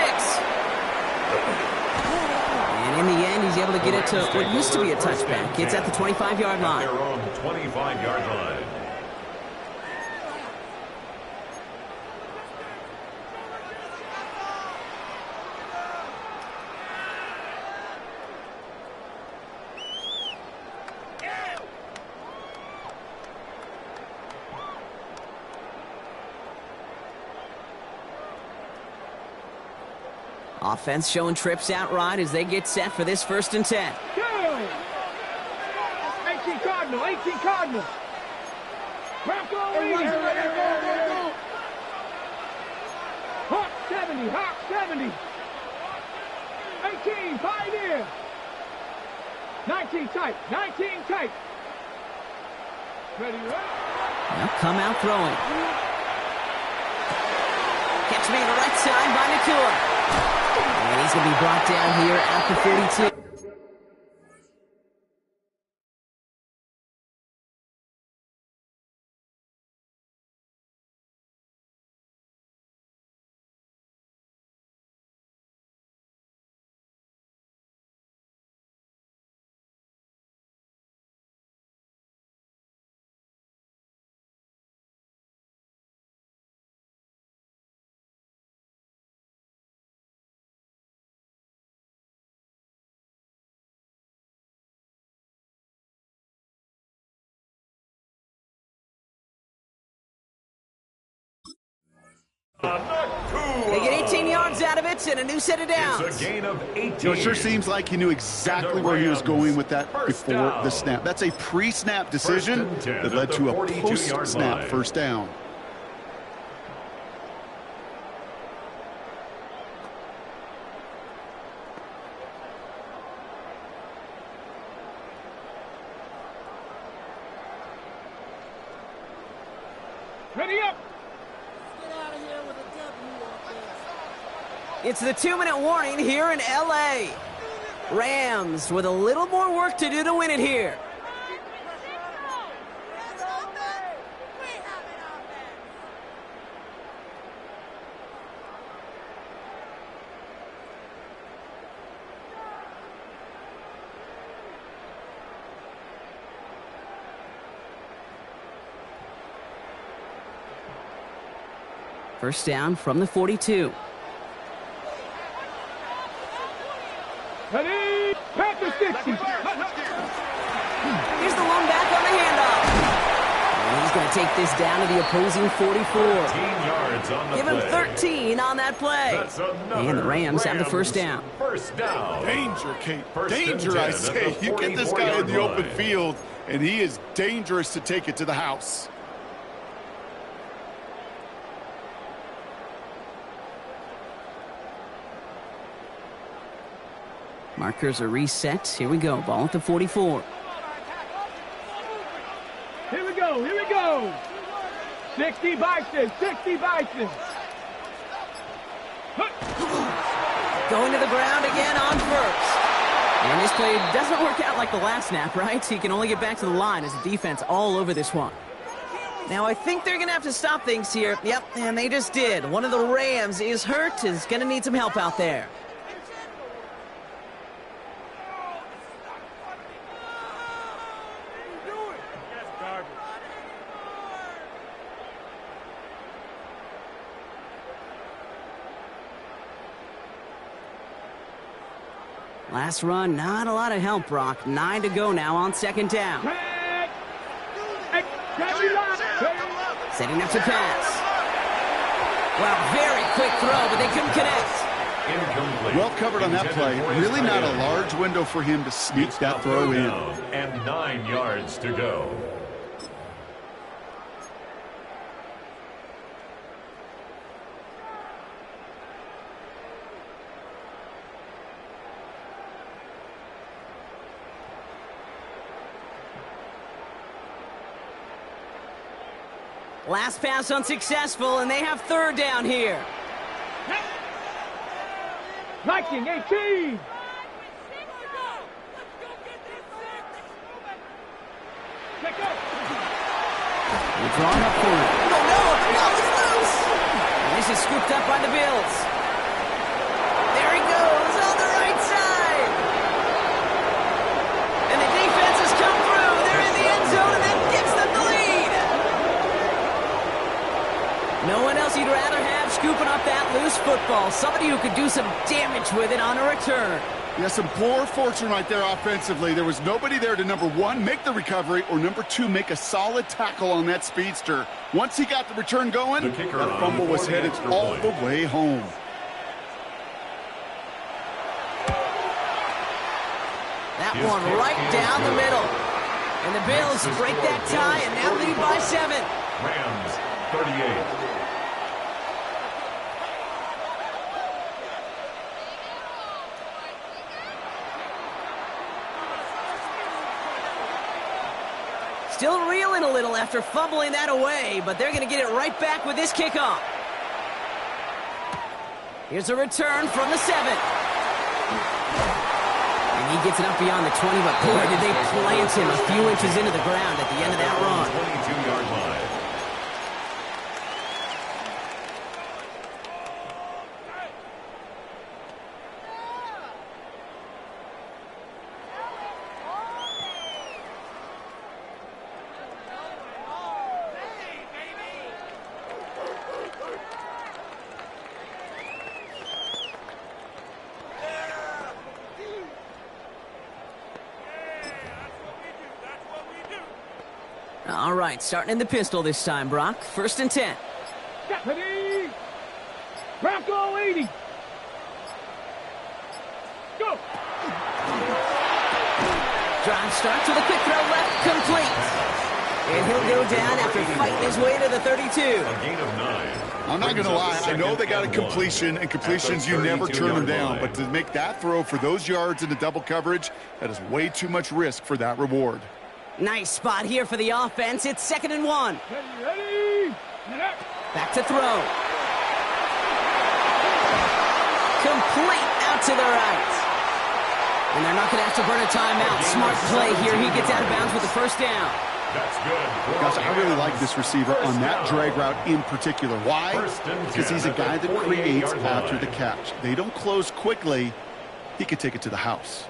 And in the end, he's able to get it to what used to be a touchback. It's at the 25-yard line. Their own 25-yard line. Offense showing trips out right as they get set for this 1st and 10. Go! 18 Cardinal, 18 Cardinal. Bronco, Hawk 70, Hawk 70. 18, Pioneer. 19 tight, 19 tight. Ready, right? Now come out throwing. Catch me to the right side by NcAA. And he's going to be brought down here at the 42. They get 18 yards out of it and a new set of downs. It's a gain of 18. It sure seems like he knew exactly where he was going with that before the snap. That's a pre-snap decision that led to a post-snap first down. Ready up. It's the 2-minute warning here in L.A. Rams with a little more work to do to win it here. First down from the 42. Ready, Panthers 60. Here's the one back on the handoff. And he's going to take this down to the opposing 44. 13 yards on the Give him play. 13 on that play. That's another And the Rams have the first down. First down. Danger, Kate. First and Danger, 10 I at say. the You get this guy in the 44-yard open line. field, and he is dangerous to take it to the house. Markers are reset. Here we go. Ball at the 44. Here we go, here we go. 60 bison, 60 bison. Going to the ground again on first. And this play doesn't work out like the last snap, right? So he can only get back to the line as the defense all over this one. Now, I think they're going to have to stop things here. Yep, and they just did. One of the Rams is hurt, is going to need some help out there. Last run, not a lot of help, Brock. 9 to go now on second down. Setting up to pass. Wow, very quick throw, but they couldn't connect. Incomplete. Well covered on that play. Really not a large window for him to sneak that throw in. And 9 yards to go. Last pass unsuccessful, and they have third down here. Viking 18. They're drawn up for it. Oh, no, the ball is loose. And this is scooped up by the Bills. There he goes on the right side. And the defense has come through. They're in the end zone, and that gives them the lead. No one else you'd rather have scooping up that loose football. Somebody who could do some damage with it on a return. Yeah, some poor fortune right there offensively. There was nobody there to, number one, make the recovery, or number two, make a solid tackle on that speedster. Once he got the return going, that fumble was headed all the way home. That one right down the middle. And the Bills break that tie and now lead by 7. Rams, 38. Still reeling a little after fumbling that away, but they're going to get it right back with this kickoff. Here's a return from the 7. And he gets it up beyond the 20, but boy, did they plant him a few inches into the ground at the end of that run. 22-yard line. All right, starting in the pistol this time, Brock. 1st and 10. Deputy! Bronco 80! Go! Drive starts with a quick throw left, complete. And he'll go down after fighting his way to the 32. A gain of 9. I'm not going to lie. I know they got a completion, and completions, you never turn them down. But to make that throw for those yards into double coverage, that is way too much risk for that reward. Nice spot here for the offense. It's 2nd and 1. Ready! Back to throw. Complete out to the right. And they're not going to have to burn a timeout. Smart play here. He gets out of bounds with the 1st down. That's good. Gosh, I really like this receiver on that drag route in particular. Why? Because he's a guy that creates after the catch. They don't close quickly. He could take it to the house.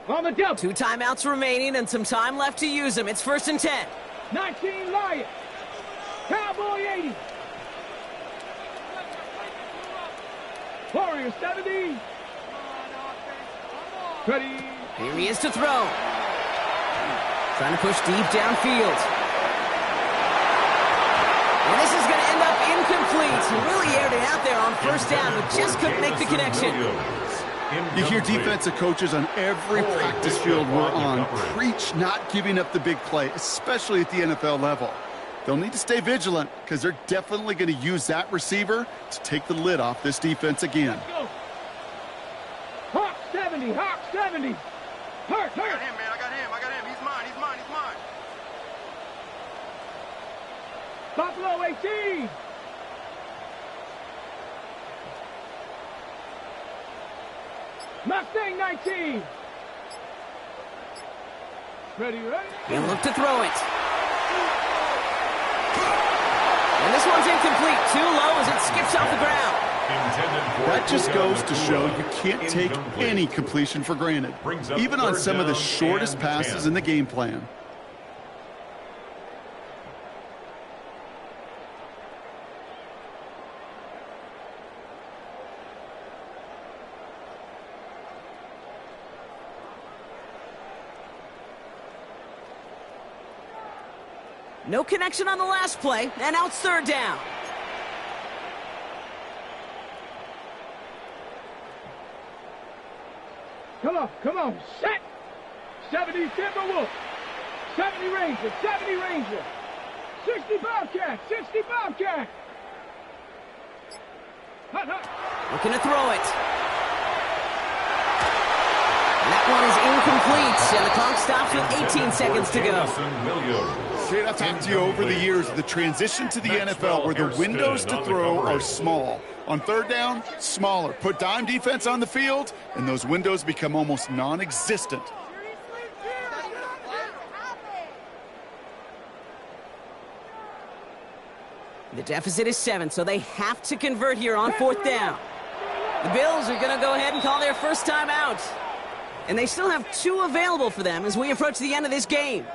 On the jump. 2 timeouts remaining and some time left to use them. It's 1st and 10. 19 Lions. Cowboy 80. Warrior 70. Ready. Here he is to throw. Trying to push deep downfield. And this is going to end up incomplete. He really aired it out there on 1st down, but just couldn't make the connection. You hear defensive coaches on every practice field we're on preach not giving up the big play, especially at the NFL level. They'll need to stay vigilant because they're definitely going to use that receiver to take the lid off this defense again. Hawk 70, Hawk 70. Hurt. I got him, man. I got him. He's mine. Buffalo 18. Mustang 19. Ready? He'll look to throw it. And this one's incomplete. Too low as it skips off the ground. That just goes to show you can't take any completion for granted, even on some of the shortest passes in the game plan. No connection on the last play, and now it's third down. Come on, set! 70 Timberwolves, 70 Rangers, 60 Bobcats, Hut. Looking to throw it. That one is incomplete, and the clock stops with 18 seconds to go. See, I've talked to you over the years, the transition to the NFL where the windows to throw are small. On third down, smaller. Put dime defense on the field, and those windows become almost non-existent. The deficit is 7, so they have to convert here on fourth down. The Bills are going to go ahead and call their first time out. And they still have 2 available for them as we approach the end of this game.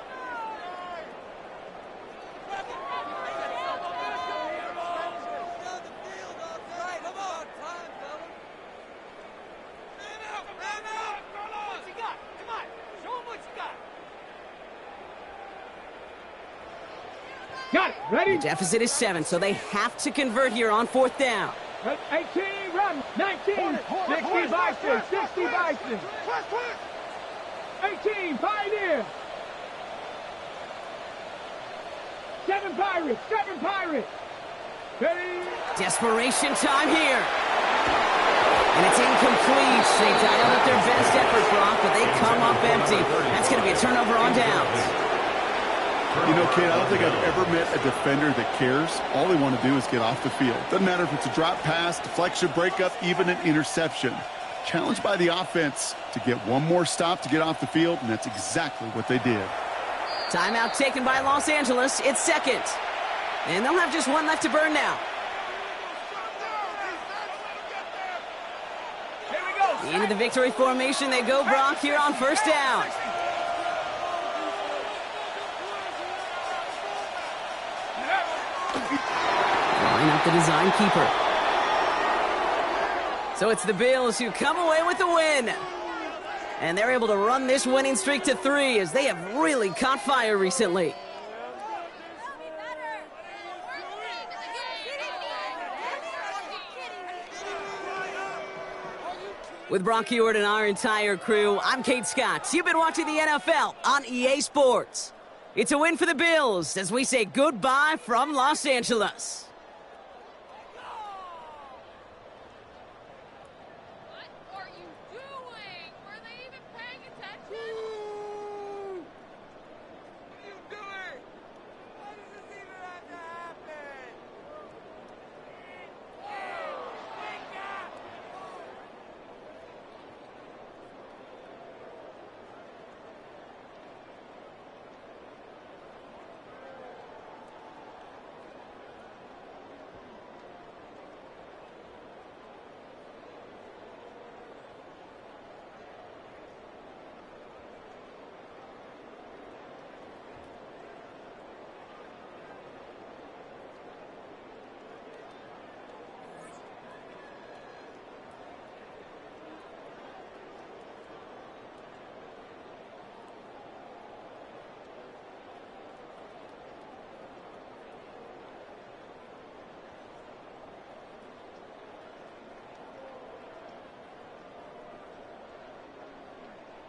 Got it. Ready? The deficit is 7, so they have to convert here on fourth down. 18, run. 19, 60 Bison. 18, Pioneer. 7 Pirates. Ready? Desperation time here. And it's incomplete. They dialed up their best effort, Brock, but they come up empty. That's going to be a turnover on downs. You know, Kate, I don't think I've ever met a defender that cares. All they want to do is get off the field. Doesn't matter if it's a drop pass, deflection, breakup, even an interception. Challenged by the offense to get one more stop to get off the field, and that's exactly what they did. Timeout taken by Los Angeles. It's second. And they'll have just one left to burn now. Into the victory formation they go, Brock, here on first down. Line up the design keeper. So it's the Bills who come away with the win. And they're able to run this winning streak to 3 as they have really caught fire recently. With Brock Ewart and our entire crew, I'm Kate Scott. You've been watching the NFL on EA Sports. It's a win for the Bills as we say goodbye from Los Angeles.